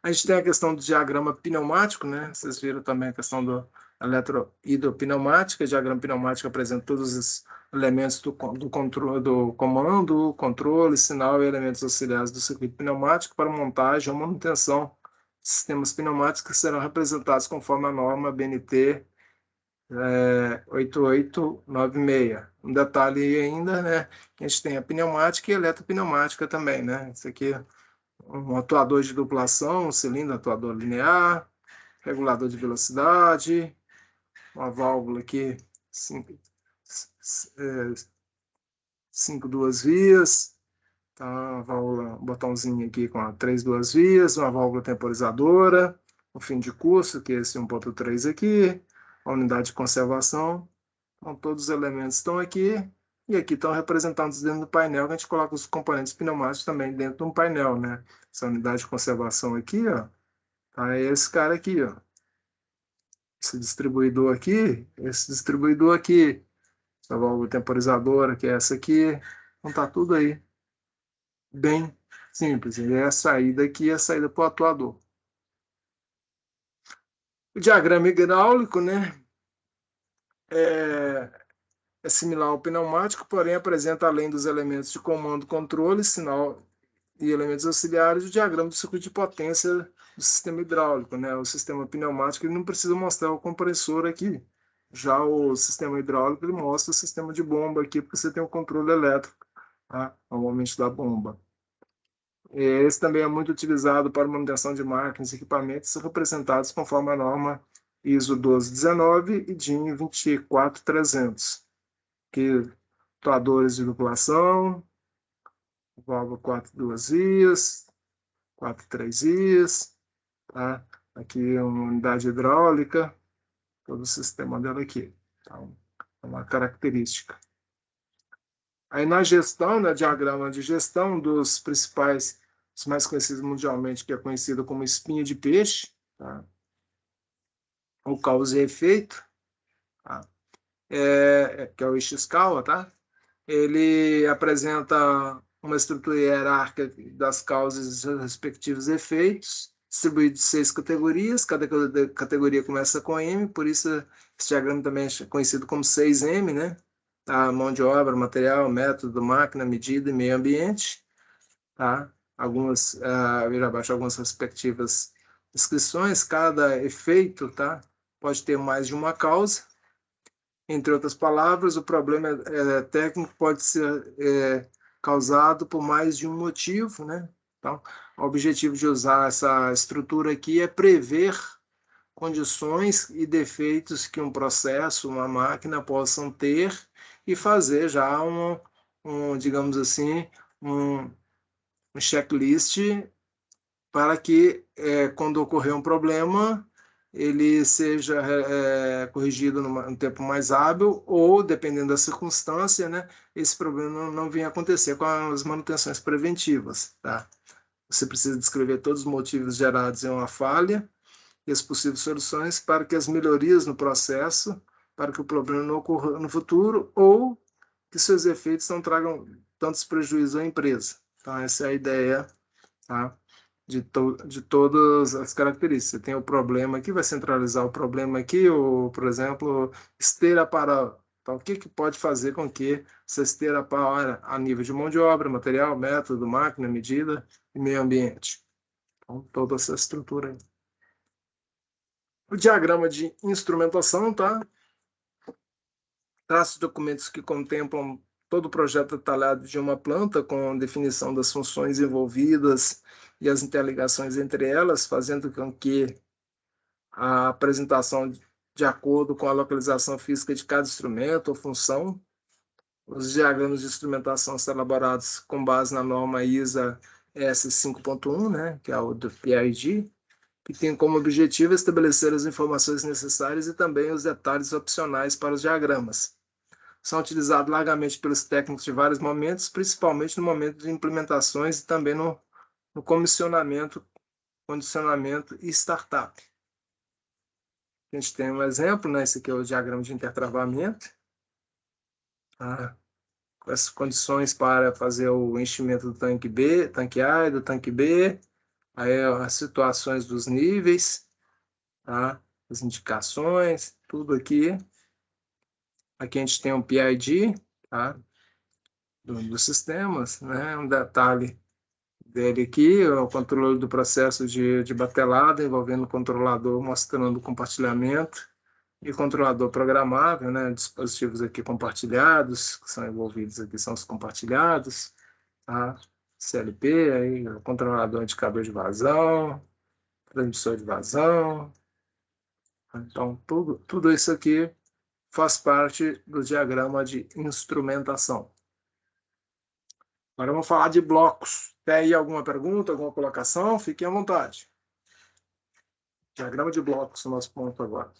A gente tem a questão do diagrama pneumático, né? Vocês viram também a questão do eletrohidropneumática. O diagrama pneumático apresenta todos os elementos do controle, do comando, controle, sinal e elementos auxiliares do circuito pneumático para montagem ou manutenção de sistemas pneumáticos que serão representados conforme a norma BNT 8896. Um detalhe aí ainda, né? A gente tem a pneumática e a eletropneumática também, né? Isso aqui é um atuador de duplação, um cilindro atuador linear, regulador de velocidade, uma válvula aqui, cinco duas vias, tá? Uma válvula, um botãozinho aqui com 3 duas vias, uma válvula temporizadora, o fim de curso, que é esse 1.3 aqui, a unidade de conservação. Então, todos os elementos estão aqui, e aqui estão representados dentro do painel, que a gente coloca os componentes pneumáticos também dentro de um painel, né? Essa unidade de conservação aqui, ó, tá? É esse cara aqui, ó. Esse distribuidor aqui, essa válvula temporizadora, que é essa aqui. Então tá tudo aí. Bem simples. E é a saída aqui, a saída para o atuador. O diagrama hidráulico, né? É similar ao pneumático, porém apresenta, além dos elementos de comando, controle, sinal e elementos auxiliares, o diagrama do circuito de potência do sistema hidráulico, né? O sistema pneumático ele não precisa mostrar o compressor aqui. Já o sistema hidráulico ele mostra o sistema de bomba aqui, porque você tem o controle elétrico, tá? Normalmente da bomba. Esse também é muito utilizado para manutenção de máquinas e equipamentos representados conforme a norma ISO 1219 e DIN 24300, que atuadores de duplação, válvula 4 duas vias, 4 3 vias, tá? Aqui é uma unidade hidráulica, todo o sistema dela aqui. Então, é uma característica. Aí na gestão, né, diagrama de gestão dos principais, os mais conhecidos mundialmente, que é conhecido como espinha de peixe, tá? Ou causa e efeito, tá? Que é o Ishikawa, tá? Ele apresenta uma estrutura hierárquica das causas e seus respectivos efeitos, distribuído em 6 categorias, cada categoria começa com M, por isso esse diagrama também é conhecido como 6M, né? Tá? Mão de obra, material, método, máquina, medida e meio ambiente. Tá? Vira abaixo algumas respectivas descrições, cada efeito, tá? Pode ter mais de uma causa. Entre outras palavras, o problema técnico pode ser causado por mais de um motivo, né? Então, o objetivo de usar essa estrutura aqui é prever condições e defeitos que um processo, uma máquina possam ter e fazer já digamos assim, um checklist para que, quando ocorrer um problema, ele seja corrigido num tempo mais hábil ou, dependendo da circunstância, né, esse problema não venha acontecer com as manutenções preventivas. Tá? Você precisa descrever todos os motivos gerados em uma falha e as possíveis soluções para que as melhorias no processo, para que o problema não ocorra no futuro ou que seus efeitos não tragam tantos prejuízos à empresa. Então, essa é a ideia, tá? De todas as características. Você tem o problema aqui, vai centralizar o problema aqui, ou, por exemplo, esteira para... Então, o que pode fazer com que essa esteira para a nível de mão de obra, material, método, máquina, medida e meio ambiente? Então, toda essa estrutura aí. O diagrama de instrumentação, tá? Traz documentos que contemplam todo o projeto detalhado de uma planta, com definição das funções envolvidas e as interligações entre elas, fazendo com que a apresentação de acordo com a localização física de cada instrumento ou função. Os diagramas de instrumentação são elaborados com base na norma ISA S5.1, né, que é o do PID, que tem como objetivo estabelecer as informações necessárias e também os detalhes opcionais para os diagramas. São utilizados largamente pelos técnicos de vários momentos, principalmente no momento de implementações e também no comissionamento, condicionamento e startup. A gente tem um exemplo, né? Esse aqui é o diagrama de intertravamento. Com as condições para fazer o enchimento do tanque B, tanque A e do tanque B, aí as situações dos níveis, tá? As indicações, tudo aqui. Aqui a gente tem um PID, tá? Dos sistemas, né? Um detalhe dele aqui, o controle do processo de batelada, envolvendo o controlador, mostrando o compartilhamento, e controlador programável, né? Dispositivos aqui compartilhados, que são envolvidos aqui, são os compartilhados, tá? CLP, aí, o controlador indicador de vazão, transmissor de vazão. Então, tudo isso aqui faz parte do diagrama de instrumentação. Agora vamos falar de blocos. Tem aí alguma pergunta, alguma colocação? Fiquem à vontade. Diagrama de blocos, o nosso ponto agora.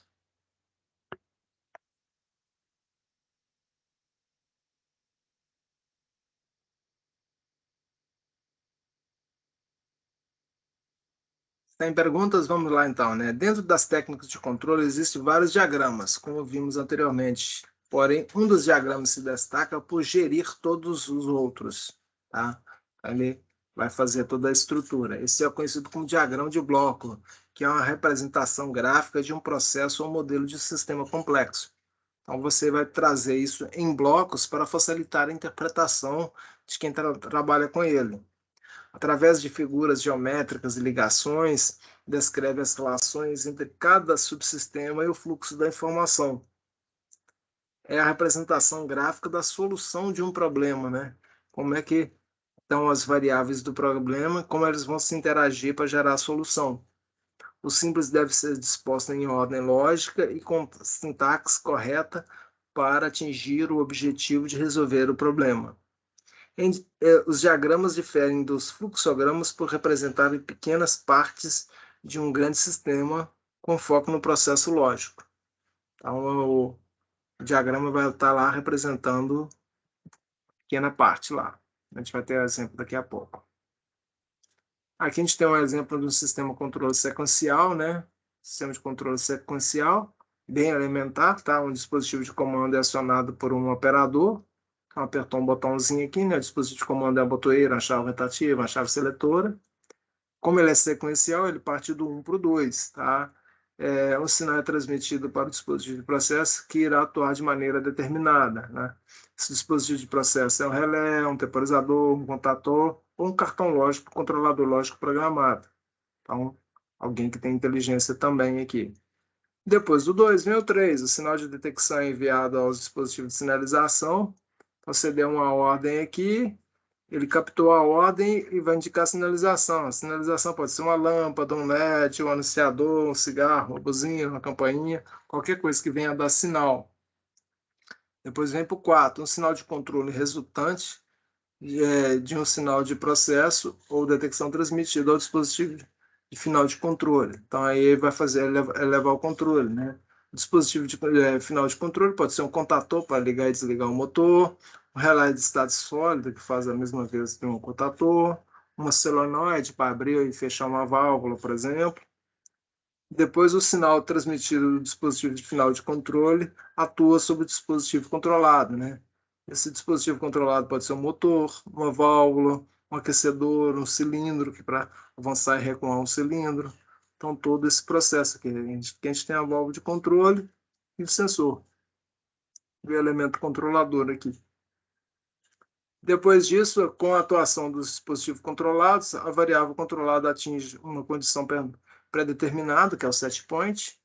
Tem perguntas? Vamos lá então, né? Dentro das técnicas de controle existem vários diagramas, como vimos anteriormente. Porém, um dos diagramas se destaca por gerir todos os outros, tá? Ele vai fazer toda a estrutura. Esse é conhecido como diagrama de bloco, que é uma representação gráfica de um processo ou modelo de sistema complexo. Então, você vai trazer isso em blocos para facilitar a interpretação de quem trabalha com ele. Através de figuras geométricas e ligações, descreve as relações entre cada subsistema e o fluxo da informação. É a representação gráfica da solução de um problema, né? Como é que estão as variáveis do problema, como eles vão se interagir para gerar a solução. O simples deve ser disposto em ordem lógica e com sintaxe correta para atingir o objetivo de resolver o problema. Os diagramas diferem dos fluxogramas por representarem pequenas partes de um grande sistema com foco no processo lógico. Então, o diagrama vai estar lá representando pequena parte lá. A gente vai ter exemplo daqui a pouco. Aqui a gente tem um exemplo do sistema de controle sequencial, né? Sistema de controle sequencial, bem elementar, tá? Um dispositivo de comando é acionado por um operador. Então, apertou um botãozinho aqui, né? O dispositivo de comando é a botoeira, a chave rotativa, a chave seletora. Como ele é sequencial, ele parte do 1 para o 2, tá? O sinal é transmitido para o dispositivo de processo que irá atuar de maneira determinada, né? Esse dispositivo de processo é um relé, um temporizador, um contator ou um cartão lógico, controlador lógico programado. Então, alguém que tem inteligência também aqui. Depois do 2 vem o 3, o sinal de detecção é enviado aos dispositivos de sinalização. Você deu uma ordem aqui, ele captou a ordem e vai indicar a sinalização. A sinalização pode ser uma lâmpada, um LED, um anunciador, um cigarro, uma buzina, uma campainha, qualquer coisa que venha dar sinal. Depois vem para o 4, um sinal de controle resultante de um sinal de processo ou detecção transmitido ao dispositivo de final de controle. Então, aí vai fazer elevar o controle, né? O dispositivo de final de controle pode ser um contator para ligar e desligar o motor, um relé de estado sólido, que faz a mesma vez que um contator, uma solenoide para abrir e fechar uma válvula, por exemplo. Depois, o sinal transmitido do dispositivo de final de controle atua sobre o dispositivo controlado, né? Esse dispositivo controlado pode ser um motor, uma válvula, um aquecedor, um cilindro, que para avançar e recuar um cilindro. Então, todo esse processo aqui. A gente tem a válvula de controle e o sensor. E o elemento controlador aqui. Depois disso, com a atuação dos dispositivos controlados, a variável controlada atinge uma condição pré-determinada, que é o set point,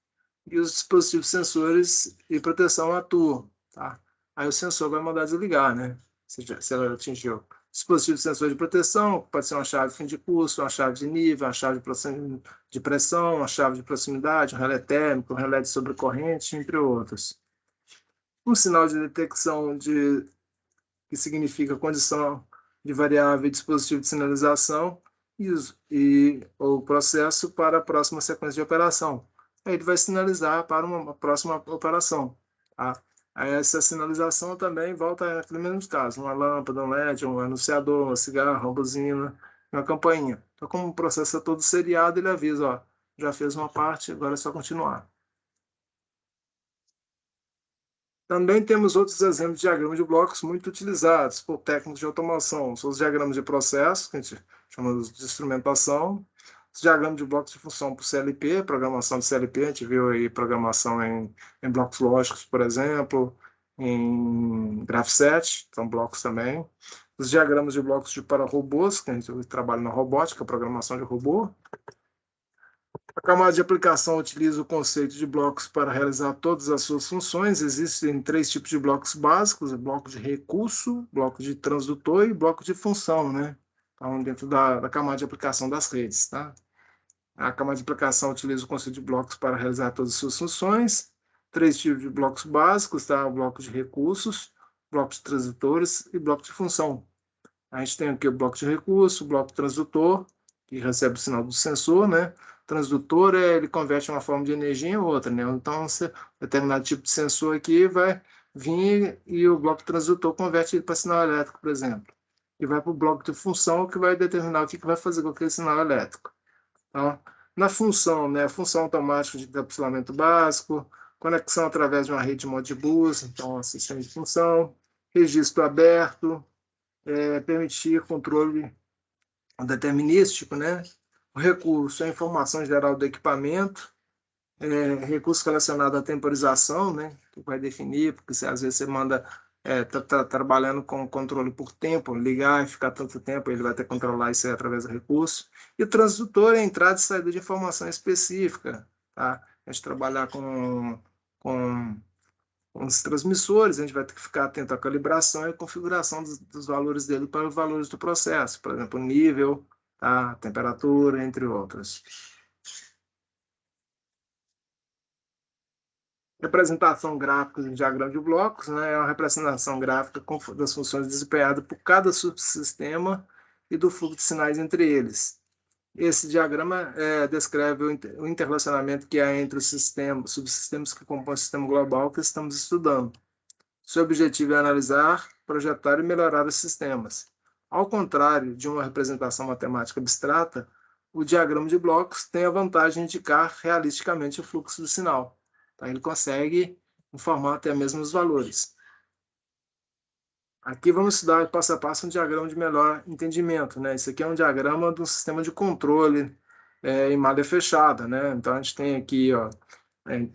e os dispositivos sensores e proteção atuam. Tá? Aí o sensor vai mandar desligar, né? Se ela atingiu. Dispositivo de sensor de proteção, pode ser uma chave de fim de curso, uma chave de nível, uma chave de pressão, uma chave de proximidade, um relé térmico, um relé de sobrecorrente, entre outros. Um sinal de detecção que significa condição de variável e dispositivo de sinalização e o processo para a próxima sequência de operação. Aí ele vai sinalizar para uma próxima operação. Tá? Aí essa sinalização também volta naquele mesmo caso, uma lâmpada, um LED, um anunciador, uma cigarra, uma buzina, uma campainha. Então, como o processo é todo seriado, ele avisa, ó, já fez uma parte, agora é só continuar. Também temos outros exemplos de diagramas de blocos muito utilizados por técnicos de automação. São os diagramas de processo, que a gente chama de instrumentação, os diagramas de blocos de função por CLP, programação de CLP, a gente viu aí programação em blocos lógicos, por exemplo, em Graph7, são blocos também. Os diagramas de blocos para robôs, que a gente trabalha na robótica, programação de robô. A camada de aplicação utiliza o conceito de blocos para realizar todas as suas funções. Existem três tipos de blocos básicos: bloco de recurso, bloco de transdutor e bloco de função, né? Então, dentro da camada de aplicação das redes, tá? A camada de aplicação utiliza o conceito de blocos para realizar todas as suas funções. Três tipos de blocos básicos, tá? O bloco de recursos, bloco de transdutores e bloco de função. A gente tem aqui o bloco de recurso, o bloco transdutor, que recebe o sinal do sensor, né? Transdutor, ele converte uma forma de energia em outra, né? Então, determinado tipo de sensor aqui vai vir e o bloco transdutor converte ele para sinal elétrico, por exemplo. E vai para o bloco de função, que vai determinar o que vai fazer com aquele sinal elétrico. Então, na função, né? Função automática de encapsulamento básico, conexão através de uma rede Modbus, então, sistema de função, registro aberto, permitir controle determinístico, né? O recurso é a informação geral do equipamento, recurso relacionado à temporização, né? Que vai definir, porque às vezes você manda trabalhando com controle por tempo, ligar e ficar tanto tempo, ele vai ter que controlar isso aí através do recurso. E o transdutor é a entrada e saída de informação específica, tá? A gente trabalhar com os transmissores, a gente vai ter que ficar atento à calibração e configuração dos valores dele para os valores do processo, por exemplo, nível, tá? Temperatura, entre outros. Representação gráfica em diagrama de blocos, né? É uma representação gráfica das funções desempenhadas por cada subsistema e do fluxo de sinais entre eles. Esse diagrama descreve o interrelacionamento que há entre os subsistemas que compõem o sistema global que estamos estudando. Seu objetivo é analisar, projetar e melhorar os sistemas. Ao contrário de uma representação matemática abstrata, o diagrama de blocos tem a vantagem de indicar realisticamente o fluxo do sinal. Então, ele consegue informar até mesmo os valores. Aqui vamos estudar passo a passo um diagrama de melhor entendimento, né? Esse aqui é um diagrama do sistema de controle em malha fechada, né? Então, a gente tem aqui, ó,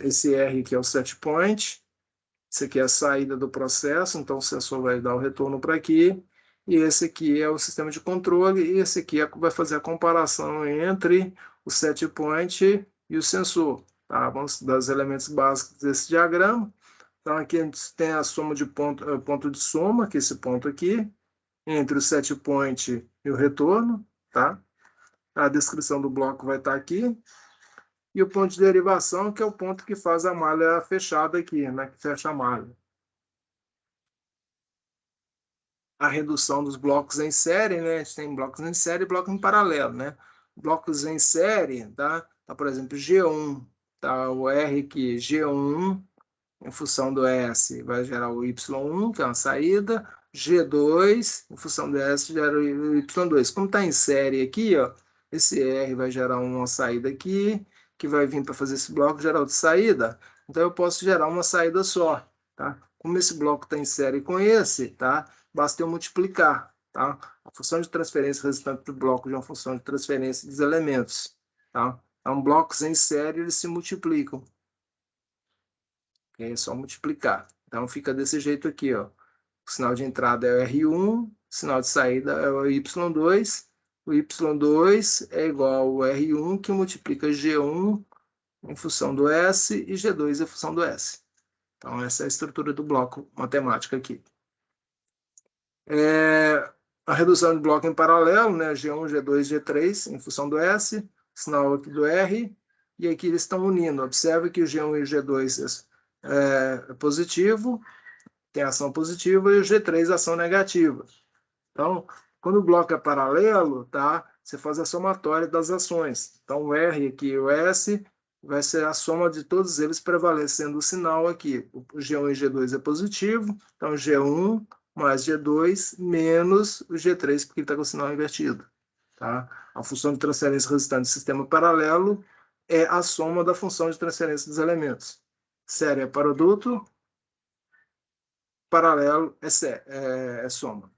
esse R que é o set point, esse aqui é a saída do processo, então o sensor vai dar o retorno para aqui, e esse aqui é o sistema de controle, e esse aqui vai fazer a comparação entre o set point e o sensor. Tá? Vamos estudar os elementos básicos desse diagrama. Então aqui a gente tem a soma de ponto de soma, que é esse ponto aqui, entre o set point e o retorno. Tá? A descrição do bloco vai estar aqui. E o ponto de derivação, que é o ponto que faz a malha fechada aqui, né? Que fecha a malha. A redução dos blocos em série, né? A gente tem blocos em série e blocos em paralelo, né? Blocos em série, tá? Tá, por exemplo, G1, tá? O R aqui, G1, em função do S, vai gerar o Y1, que é uma saída. G2, em função do S, gera o Y2. Como está em série aqui, ó, esse R vai gerar uma saída aqui, que vai vir para fazer esse bloco gerar outra saída. Então, eu posso gerar uma saída só, tá? Como esse bloco está em série com esse, tá? Basta eu multiplicar, tá? A função de transferência resultante do bloco de uma função de transferência dos elementos, tá? Então, blocos em série, eles se multiplicam. É só multiplicar. Então, fica desse jeito aqui, ó. O sinal de entrada é o R1, sinal de saída é o Y2. O Y2 é igual ao R1, que multiplica G1 em função do S e G2 em função do S. Então, essa é a estrutura do bloco matemático aqui. A redução de bloco em paralelo, né? G1, G2, G3, em função do S, sinal aqui do R, e aqui eles estão unindo. Observe que o G1 e o G2 é positivo, tem ação positiva, e o G3 ação negativa. Então, quando o bloco é paralelo, tá? Você faz a somatória das ações. Então, o R aqui e o S vai ser a soma de todos eles prevalecendo o sinal aqui. O G1 e G2 é positivo, então G1 mais G2 menos o G3, porque ele está com o sinal invertido. Tá? A função de transferência resultante do sistema paralelo é a soma da função de transferência dos elementos. Série é produto, paralelo é soma.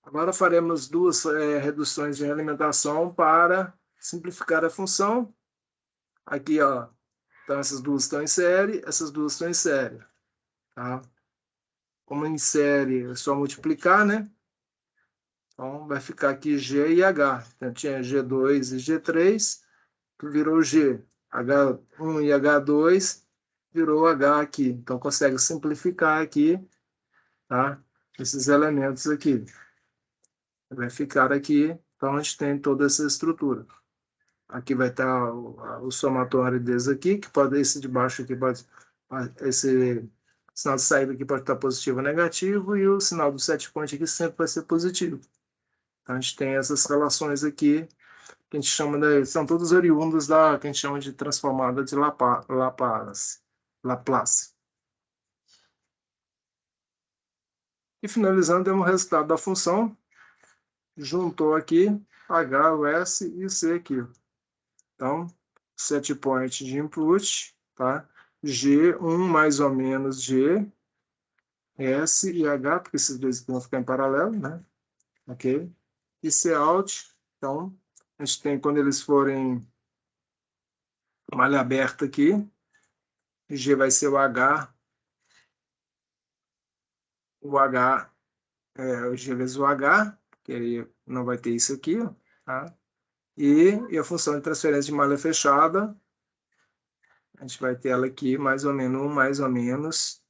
Agora faremos duas reduções de realimentação para simplificar a função. Aqui, ó, então essas duas estão em série, essas duas estão em série. Tá? Como em série é só multiplicar, né? Então vai ficar aqui G e H. Então tinha G2 e G3, que virou G. H1 e H2 virou H aqui. Então consegue simplificar aqui, tá? Esses elementos aqui. Vai ficar aqui, então a gente tem toda essa estrutura. Aqui vai estar o somatório deles aqui, que pode, esse de baixo aqui pode, esse sinal de saída aqui pode estar positivo ou negativo, e o sinal do set point aqui sempre vai ser positivo. Então a gente tem essas relações aqui, que a gente chama são todos oriundos da que a gente chama de transformada de Laplace. E finalizando, temos o resultado da função, juntou aqui H, o S e o C aqui. Então, set point de input, tá? G1 mais ou menos G, S e H, porque esses dois vão ficar em paralelo, né? Ok? E C out, então, a gente tem quando eles forem malha aberta aqui, G vai ser o H, o G vezes o H, que aí não vai ter isso aqui, tá? E a função de transferência de malha fechada, a gente vai ter ela aqui, mais ou menos,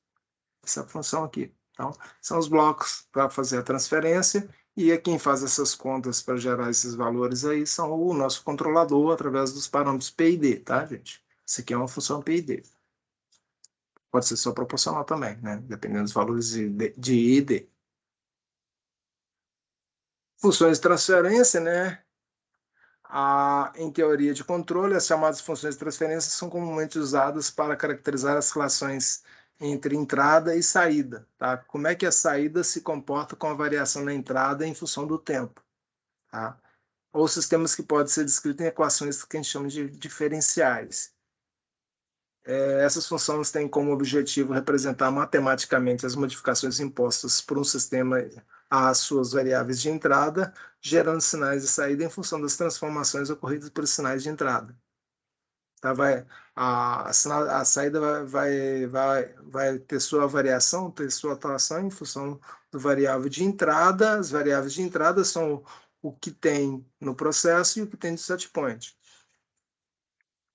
essa função aqui. Então, são os blocos para fazer a transferência, e quem faz essas contas para gerar esses valores aí são o nosso controlador através dos parâmetros P e D, tá, gente? Isso aqui é uma função P e D. Pode ser só proporcional também, né? Dependendo dos valores de I e D. Funções de transferência, né? Em teoria de controle, as chamadas funções de transferência são comumente usadas para caracterizar as relações entre entrada e saída. Tá? Como é que a saída se comporta com a variação na entrada em função do tempo. Tá? Ou sistemas que podem ser descritos em equações que a gente chama de diferenciais. Essas funções têm como objetivo representar matematicamente as modificações impostas por um sistema às suas variáveis de entrada, gerando sinais de saída em função das transformações ocorridas por sinais de entrada. Tá? A saída vai ter sua variação, ter sua atuação em função do variável de entrada. As variáveis de entrada são o que tem no processo e o que tem de set point.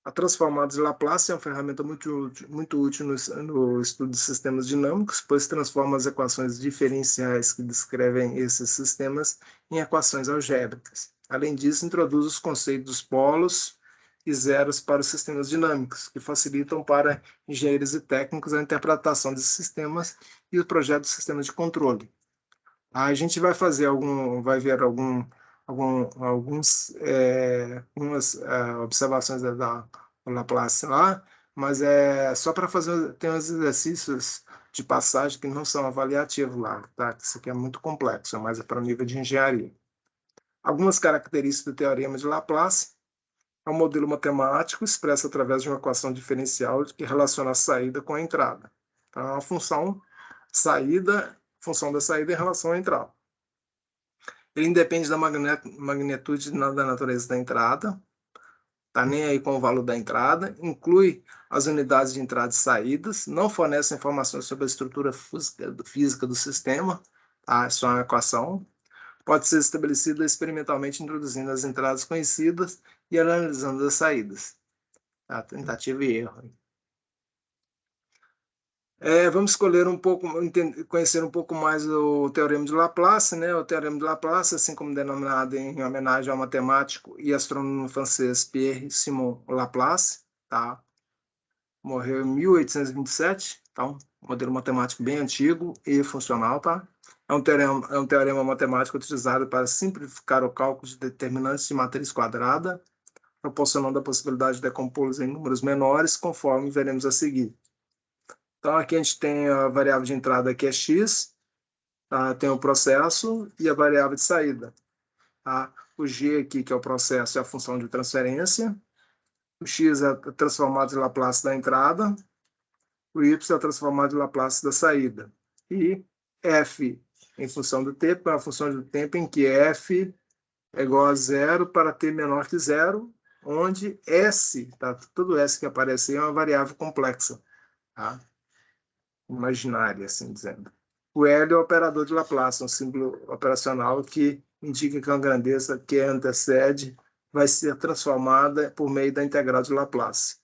A transformada de Laplace é uma ferramenta muito útil no estudo de sistemas dinâmicos, pois transforma as equações diferenciais que descrevem esses sistemas em equações algébricas. Além disso, introduz os conceitos dos polos e zeros para os sistemas dinâmicos, que facilitam para engenheiros e técnicos a interpretação desses sistemas e o projeto de sistemas de controle. A gente vai ver algumas observações da Laplace lá, mas é só para ter uns exercícios de passagem que não são avaliativos lá, tá? Isso aqui é muito complexo, é mais para o nível de engenharia. Algumas características do teorema de Laplace é um modelo matemático expresso através de uma equação diferencial que relaciona a saída com a entrada. Então, a função da saída em relação à entrada. Ele independe da magnitude da natureza da entrada, está nem aí com o valor da entrada, inclui as unidades de entrada e saídas, não fornece informações sobre a estrutura física do sistema, Tá? Isso é uma equação. Pode ser estabelecida experimentalmente introduzindo as entradas conhecidas e analisando as saídas. Tá? Tentativa e erro. Vamos escolher um pouco, conhecer um pouco mais o Teorema de Laplace, né? O Teorema de Laplace, assim como denominado em homenagem ao matemático e astrônomo francês Pierre-Simon Laplace, tá? Morreu em 1827, então, modelo matemático bem antigo e funcional, tá? É um teorema matemático utilizado para simplificar o cálculo de determinantes de matriz quadrada, proporcionando a possibilidade de decompô-los em números menores, conforme veremos a seguir. Então, aqui a gente tem a variável de entrada, que é x, tá? Tem o processo e a variável de saída. Tá? O g aqui, que é o processo, é a função de transferência. O x é transformado de Laplace da entrada. O y é transformado de Laplace da saída. E f, em função do tempo, é a função do tempo em que f é igual a zero para t menor que zero, onde s, tá? Todo s que aparece aí é uma variável complexa. Tá? Imaginária, assim dizendo. O L é o operador de Laplace, um símbolo operacional que indica que uma grandeza que antecede vai ser transformada por meio da integral de Laplace.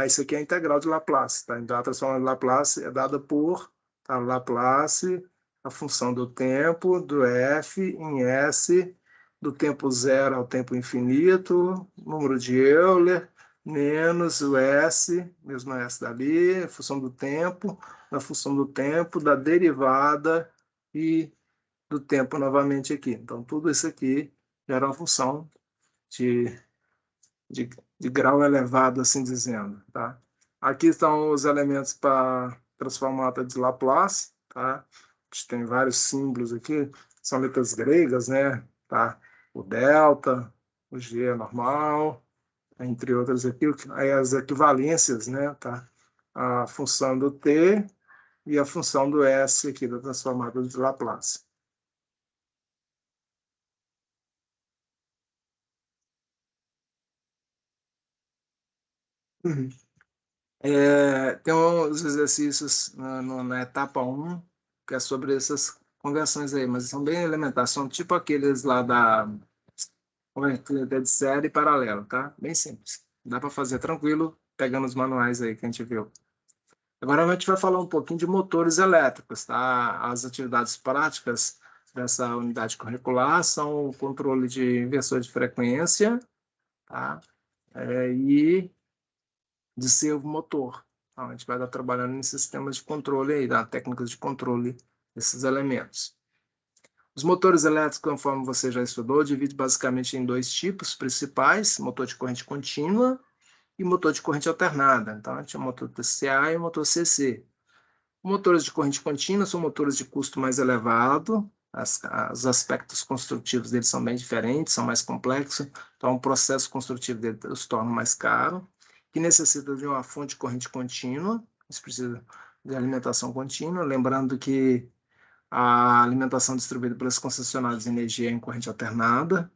Isso aqui é a integral de Laplace. Tá? Então, a transformação de Laplace é dada por Laplace, a função do tempo, do f em s, do tempo zero ao tempo infinito, número de Euler, menos o s, mesmo s dali, a função do tempo, da função do tempo, da derivada e do tempo novamente aqui. Então, tudo isso aqui gera uma função de de, de grau elevado, assim dizendo, tá? Aqui estão os elementos para transformada de Laplace, tá? A gente tem vários símbolos aqui, são letras gregas, né? Tá? O delta, o G é normal, entre outras aqui, aí as equivalências, né? Tá? A função do T e a função do S aqui da transformada de Laplace. Uhum. Tem uns exercícios na etapa um que é sobre essas conversões aí, mas são bem elementares, são tipo aqueles lá da convertida de série paralelo, tá? Bem simples. Dá para fazer tranquilo, pegando os manuais aí que a gente viu. Agora a gente vai falar um pouquinho de motores elétricos, tá? As atividades práticas dessa unidade curricular são o controle de inversor de frequência, tá? E de servo motor. Então, a gente vai estar trabalhando em sistemas de controle aí, técnicas de controle desses elementos. Os motores elétricos, conforme você já estudou, dividem basicamente em dois tipos principais: motor de corrente contínua e motor de corrente alternada. Então, a gente tem o motor TCA e o motor CC. Motores de corrente contínua são motores de custo mais elevado, os aspectos construtivos deles são bem diferentes, são mais complexos, então o processo construtivo deles os torna mais caro, que necessita de uma fonte de corrente contínua, isso precisa de alimentação contínua, lembrando que a alimentação distribuída pelas concessionárias de energia é em corrente alternada,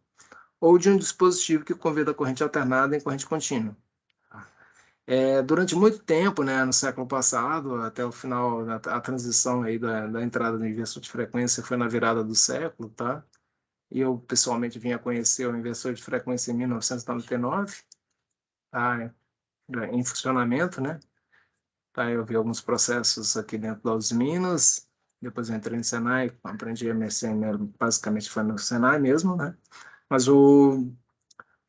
ou de um dispositivo que converte a corrente alternada em corrente contínua. Durante muito tempo, né, no século passado, até o final, a transição aí da entrada do inversor de frequência foi na virada do século, tá? E eu, pessoalmente, vim a conhecer o inversor de frequência em 1999, tá? Em funcionamento, né? Tá? Eu vi alguns processos aqui dentro da Minas, depois eu entrei no Senai, aprendi a mexer, basicamente foi no Senai mesmo, né? Mas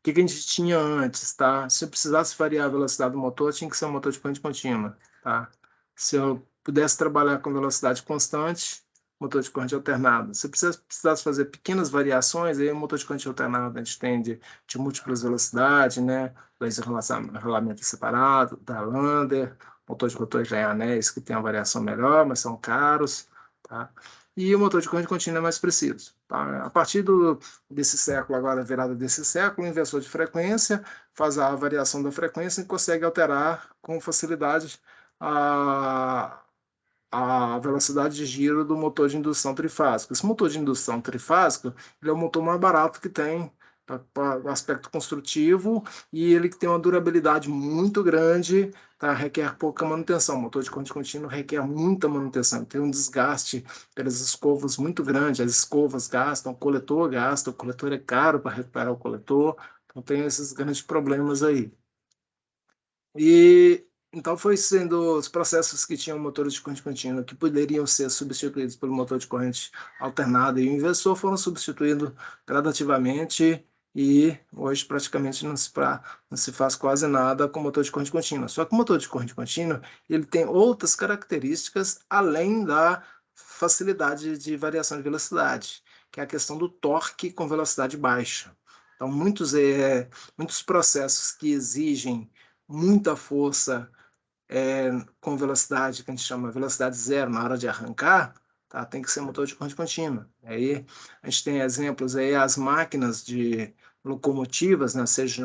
que a gente tinha antes, tá? Se eu precisasse variar a velocidade do motor, tinha que ser um motor de corrente contínua, tá? Se eu pudesse trabalhar com velocidade constante, motor de corrente alternada. Se eu precisasse fazer pequenas variações, aí o motor de corrente alternada a gente tem de múltiplas velocidades, né? Dois rolamentos separados, da Lander, motor de rotores de anéis que tem uma variação melhor, mas são caros, tá? E o motor de corrente contínua é mais preciso, tá? A partir desse século, agora virada desse século, o inversor de frequência faz a variação da frequência e consegue alterar com facilidade a, a velocidade de giro do motor de indução trifásico. Esse motor de indução trifásico ele é o motor mais barato que tem para o aspecto construtivo, e ele tem uma durabilidade muito grande, tá? Requer pouca manutenção. O motor de corrente contínua requer muita manutenção, tem um desgaste pelas escovas muito grande, as escovas gastam, o coletor é caro para reparar o coletor, então tem esses grandes problemas aí. E então foi sendo os processos que tinham motores de corrente contínua que poderiam ser substituídos pelo motor de corrente alternada e o inversor foram substituídos gradativamente e hoje praticamente não se faz quase nada com motor de corrente contínua. Só que o motor de corrente contínua ele tem outras características além da facilidade de variação de velocidade, que é a questão do torque com velocidade baixa. Então, muitos processos que exigem muita força com velocidade, que a gente chama velocidade zero na hora de arrancar, tá? Tem que ser motor de corrente contínua. Aí a gente tem exemplos aí, as máquinas de locomotivas, né? Seja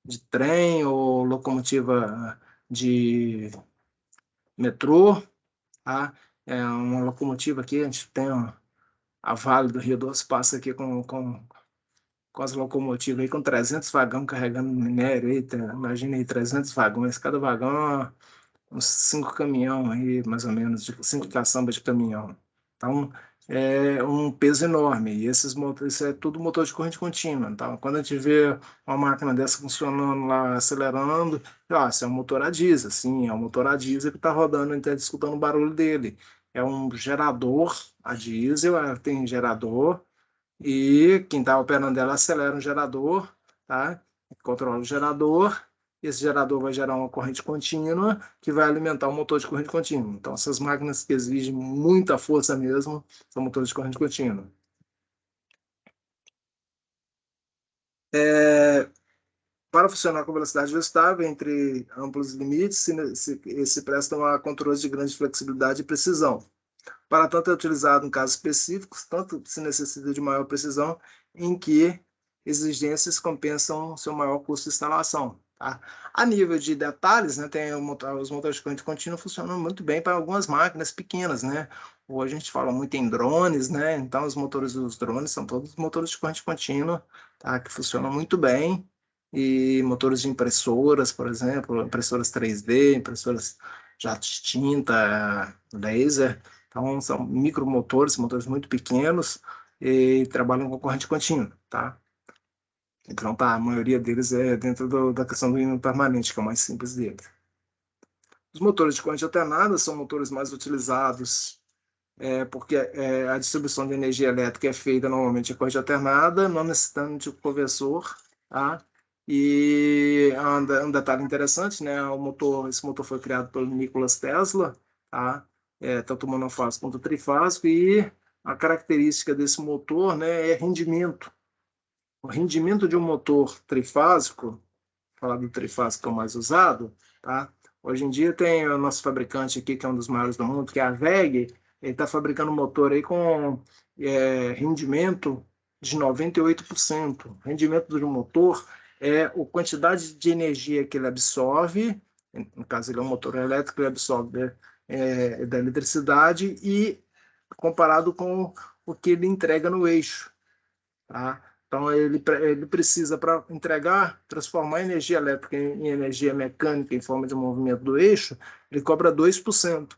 de trem ou locomotiva de metrô, tá? É uma locomotiva aqui, a gente tem a Vale do Rio Doce, passa aqui com as locomotivas aí, com 300 vagões carregando minério aí, imagina aí 300 vagões, cada vagão uns 5 caminhão aí, mais ou menos, de 5 caçambas de caminhão. Então, é um peso enorme, e esses motores, isso é tudo motor de corrente contínua. Então, quando a gente vê uma máquina dessa funcionando lá, acelerando, isso é um motor a diesel, sim, é um motor a diesel que está rodando, a gente está escutando o barulho dele. É um gerador a diesel, tem gerador, e quem está operando ela acelera um gerador, tá? Controla o gerador, e esse gerador vai gerar uma corrente contínua que vai alimentar o motor de corrente contínua. Então, essas máquinas que exigem muita força mesmo são motores de corrente contínua. Para funcionar com velocidade ajustável entre amplos limites, se prestam a controles de grande flexibilidade e precisão. Para tanto, é utilizado em casos específicos, tanto se necessita de maior precisão, em que exigências compensam seu maior custo de instalação. Tá? A nível de detalhes, né, tem os motores de corrente contínua funcionam muito bem para algumas máquinas pequenas. Né? Hoje a gente fala muito em drones, né? Então os motores dos drones são todos motores de corrente contínua, tá? Que funcionam muito bem. E motores de impressoras, por exemplo, impressoras 3D, impressoras jato de tinta, laser, então, são micromotores, motores muito pequenos e trabalham com corrente contínua, tá? Então, tá, a maioria deles é dentro da questão do ímã permanente, que é o mais simples dele. Os motores de corrente alternada são motores mais utilizados porque a distribuição de energia elétrica é feita normalmente em corrente alternada, não necessitando de conversor, tá? E um detalhe interessante, né? Esse motor foi criado pelo Nikola Tesla, tá? Tanto monofásico quanto trifásico, e a característica desse motor, né, é rendimento. O rendimento de um motor trifásico, falar do trifásico que é o mais usado, tá? Hoje em dia tem o nosso fabricante aqui, que é um dos maiores do mundo, que é a WEG, ele está fabricando um motor aí com rendimento de 98%. O rendimento do motor é a quantidade de energia que ele absorve, no caso ele é um motor elétrico, ele absorve da eletricidade, e comparado com o que ele entrega no eixo. Tá? Então, ele precisa, para entregar, transformar a energia elétrica em energia mecânica em forma de movimento do eixo, ele cobra 2%.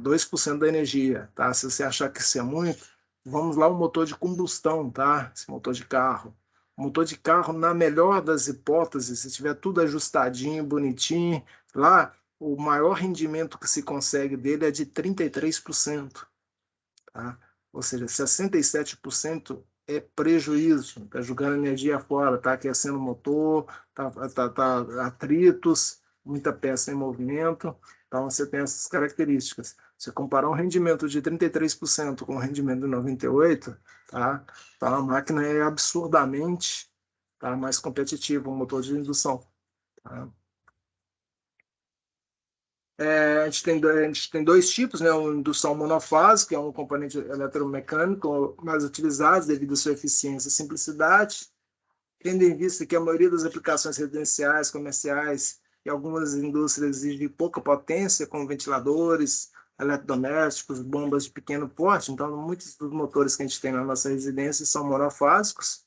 2% da energia. Tá? Se você achar que isso é muito, vamos lá, o motor de combustão, tá? Esse motor de carro. O motor de carro, na melhor das hipóteses, se tiver tudo ajustadinho, bonitinho, lá, o maior rendimento que se consegue dele é de 33%. Tá? Ou seja, 67% é prejuízo, está jogando energia fora, está aquecendo o motor, tá atritos, muita peça em movimento, então você tem essas características. Se comparar um rendimento de 33% com um rendimento de 98%, tá? Então a máquina é absurdamente, tá, mais competitiva, um motor de indução. Tá? A gente tem dois tipos, né? O indução monofásica, que é um componente eletromecânico mais utilizado devido à sua eficiência e simplicidade, tendo em vista que a maioria das aplicações residenciais, comerciais e algumas indústrias exigem pouca potência, como ventiladores, eletrodomésticos, bombas de pequeno porte. Então, muitos dos motores que a gente tem na nossa residência são monofásicos.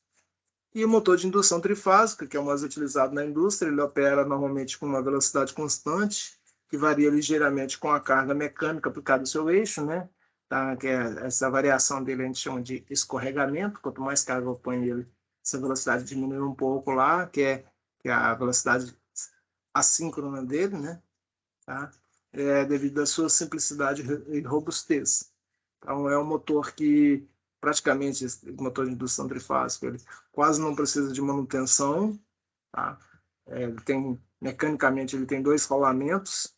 E o motor de indução trifásica, que é o mais utilizado na indústria, ele opera normalmente com uma velocidade constante, que varia ligeiramente com a carga mecânica aplicada ao seu eixo, né? Tá? Que é essa variação dele a gente chama de escorregamento. Quanto mais carga eu ponho nele, essa velocidade diminui um pouco lá, que é a velocidade assíncrona dele, né? Tá? Devido à sua simplicidade e robustez. Então, é um motor que praticamente, esse motor de indução trifásica, ele quase não precisa de manutenção. Tá? Mecanicamente, ele tem 2 rolamentos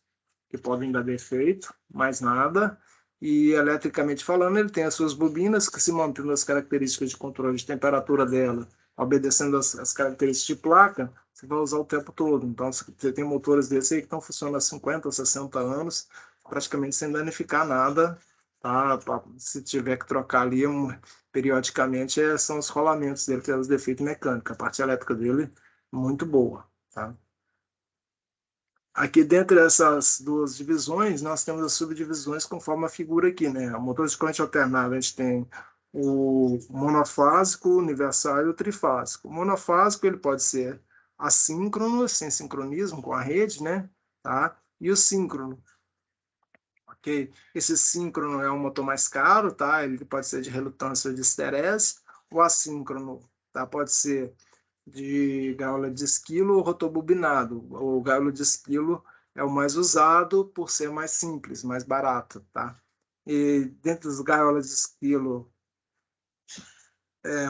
que podem dar defeito, mais nada. E eletricamente falando, ele tem as suas bobinas que se mantendo as características de controle de temperatura dela, obedecendo as características de placa, você vai usar o tempo todo. Então, você tem motores desse aí que estão funcionando há 50, 60 anos, praticamente sem danificar nada. Tá? Se tiver que trocar ali periodicamente, são os rolamentos dele, que é os defeitos mecânicos. A parte elétrica dele, muito boa. Tá? Aqui, dentre essas duas divisões, nós temos as subdivisões conforme a figura aqui, né? O motor de corrente alternada, a gente tem o monofásico, o universal e o trifásico. O monofásico, ele pode ser assíncrono, sem sincronismo com a rede, né? Tá? E o síncrono, ok? Esse síncrono é um motor mais caro, tá? Ele pode ser de relutância ou de esterese. O assíncrono, tá? Pode ser de gaiola de esquilo ou rotobobinado. O gaiola de esquilo é o mais usado por ser mais simples, mais barato, tá? E dentro das gaiolas de esquilo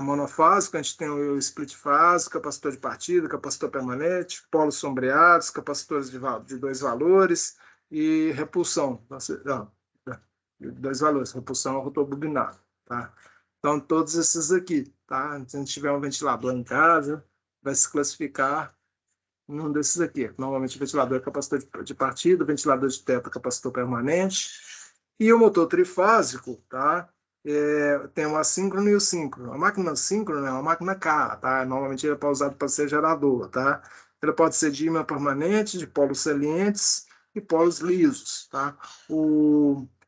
monofásico, a gente tem o split fase, capacitor de partida, capacitor permanente, polos sombreados, capacitores de 2 valores e repulsão. Não, de 2 valores, repulsão ou rotobobinado, tá? Então, todos esses aqui, tá? Se a gente tiver um ventilador em casa, vai se classificar num desses aqui. Normalmente, o ventilador é capacitor de partida, o ventilador de teto é capacitor permanente. E o motor trifásico, tá? Tem o assíncrono e o síncrono. A máquina síncrona é uma máquina cara, tá? Normalmente, ele é usado para ser gerador, tá? Ela pode ser de ímã permanente, de polos salientes e polos lisos, tá?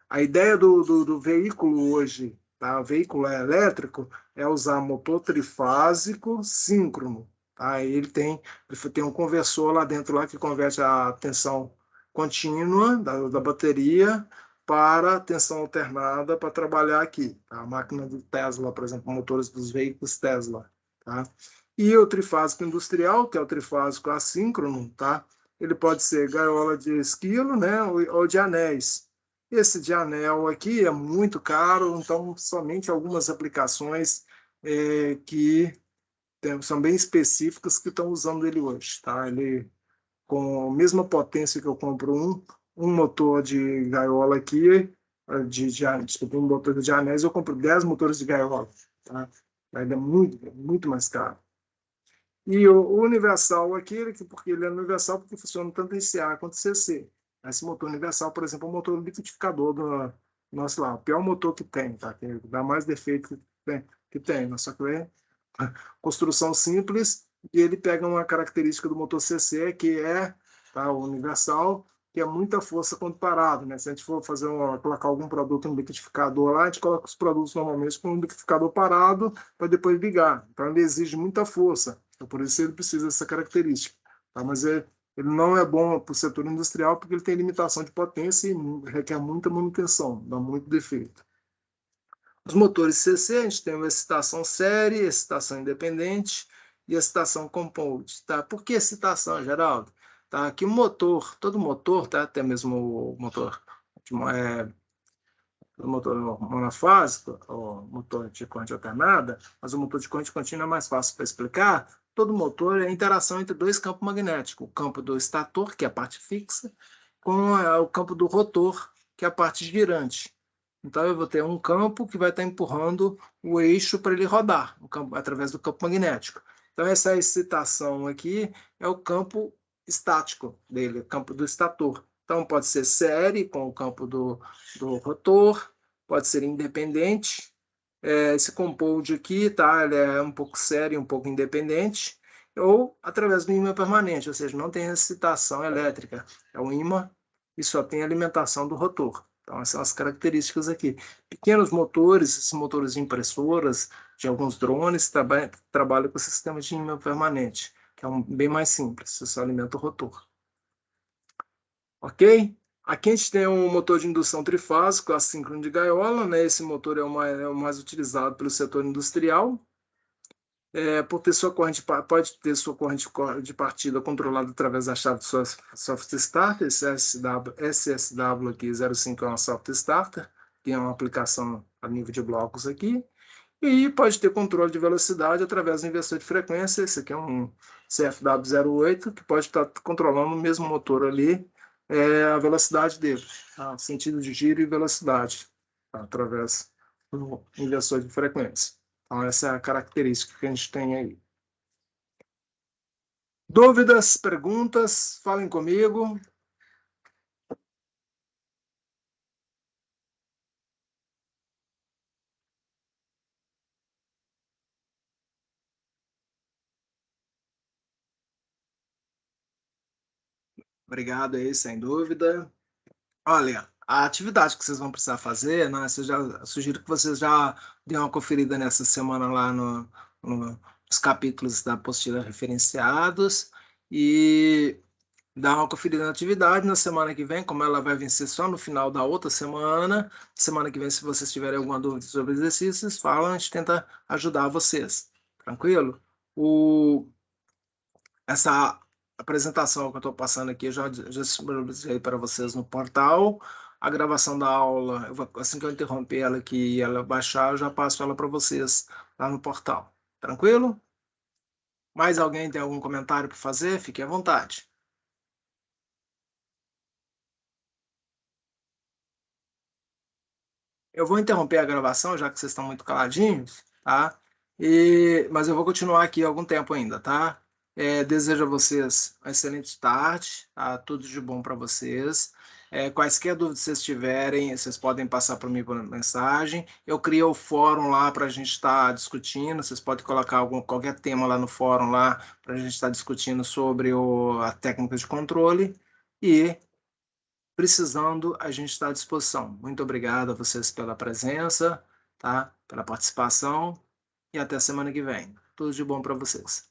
A ideia do veículo hoje, tá? O veículo elétrico é usar motor trifásico síncrono. Tá? Ele tem um conversor lá dentro lá que converte a tensão contínua da bateria para tensão alternada para trabalhar aqui. Tá? A máquina do Tesla, por exemplo, motores dos veículos Tesla. Tá? E o trifásico industrial, que é o trifásico assíncrono, tá? Ele pode ser gaiola de esquilo, né? Ou de anéis. Esse de anel aqui é muito caro, então somente algumas aplicações que são bem específicas que estão usando ele hoje, tá? Ele com a mesma potência que eu compro um motor de gaiola aqui, desculpa, um motor de anéis, eu compro 10 motores de gaiola, tá? Ainda é muito mais caro. E o universal aqui, porque ele é universal porque funciona tanto em CA quanto CC. Esse motor universal, por exemplo, é o motor liquidificador do nosso lá, o pior motor que tem, tá? Que dá mais defeito que tem, só que é construção simples e ele pega uma característica do motor CC que é, tá, o universal, que é muita força quando parado, né? Se a gente for colocar algum produto no liquidificador lá, a gente coloca os produtos normalmente com um liquidificador parado para depois ligar. Então ele exige muita força. Então por isso ele precisa dessa característica. Tá? Mas ele não é bom para o setor industrial porque ele tem limitação de potência e requer muita manutenção, dá muito defeito. Os motores CC, a gente tem a excitação série, excitação independente e excitação compound. Tá? Por que excitação, Geraldo? Tá? Aqui todo motor, tá? Até mesmo o motor monofásico, o motor de corrente alternada, mas o motor de corrente contínua é mais fácil para explicar. Todo motor é a interação entre 2 campos magnéticos, o campo do estator, que é a parte fixa, com o campo do rotor, que é a parte girante. Então, eu vou ter um campo que vai estar empurrando o eixo para ele rodar, através do campo magnético. Então, essa excitação aqui é o campo estático dele, o campo do estator. Então, pode ser série com o campo do rotor, pode ser independente. Esse compound aqui, tá? Ele é um pouco série, um pouco independente, ou através do ímã permanente, ou seja, não tem excitação elétrica. É um ímã e só tem alimentação do rotor. Então, essas são as características aqui. Pequenos motores, esses motores de impressoras, de alguns drones, trabalham com o sistema de ímã permanente, que é bem mais simples, você só alimenta o rotor. Ok? Aqui a gente tem um motor de indução trifásico, assíncrono de gaiola, né? Esse motor é o mais utilizado pelo setor industrial. Por ter sua corrente, pode ter sua corrente de partida controlada através da chave de soft starter. Esse SSW aqui 05 é uma soft starter, que é uma aplicação a nível de blocos aqui. E pode ter controle de velocidade através do inversor de frequência. Esse aqui é um CFW08, que pode estar controlando o mesmo motor ali, a velocidade dele, tá? Sentido de giro e velocidade, tá? Através do inversor de frequência. Então, essa é a característica que a gente tem aí. Dúvidas, perguntas, falem comigo. Obrigado aí, sem dúvida. Olha, a atividade que vocês vão precisar fazer, né, sugiro que vocês já dêem uma conferida nessa semana lá nos capítulos da apostila referenciados e dá uma conferida na atividade na semana que vem, como ela vai vencer só no final da outra semana que vem, se vocês tiverem alguma dúvida sobre exercícios, falam, a gente tenta ajudar vocês. Tranquilo? Essa apresentação que eu estou passando aqui, eu já disponibilizei para vocês no portal. A gravação da aula, assim que eu interromper ela aqui e ela baixar, eu já passo ela para vocês lá no portal. Tranquilo? Mais alguém tem algum comentário para fazer? Fique à vontade. Eu vou interromper a gravação, já que vocês estão muito caladinhos, tá? Mas eu vou continuar aqui algum tempo ainda, tá? Desejo a vocês uma excelente tarde, tá? Tudo de bom para vocês. Quaisquer dúvidas que vocês tiverem, vocês podem passar para mim por mensagem. Eu criei o fórum lá para a gente estar discutindo. Vocês podem colocar qualquer tema lá no fórum lá para a gente estar discutindo sobre a técnica de controle. E precisando, a gente está à disposição. Muito obrigado a vocês pela presença, tá? Pela participação e até semana que vem. Tudo de bom para vocês.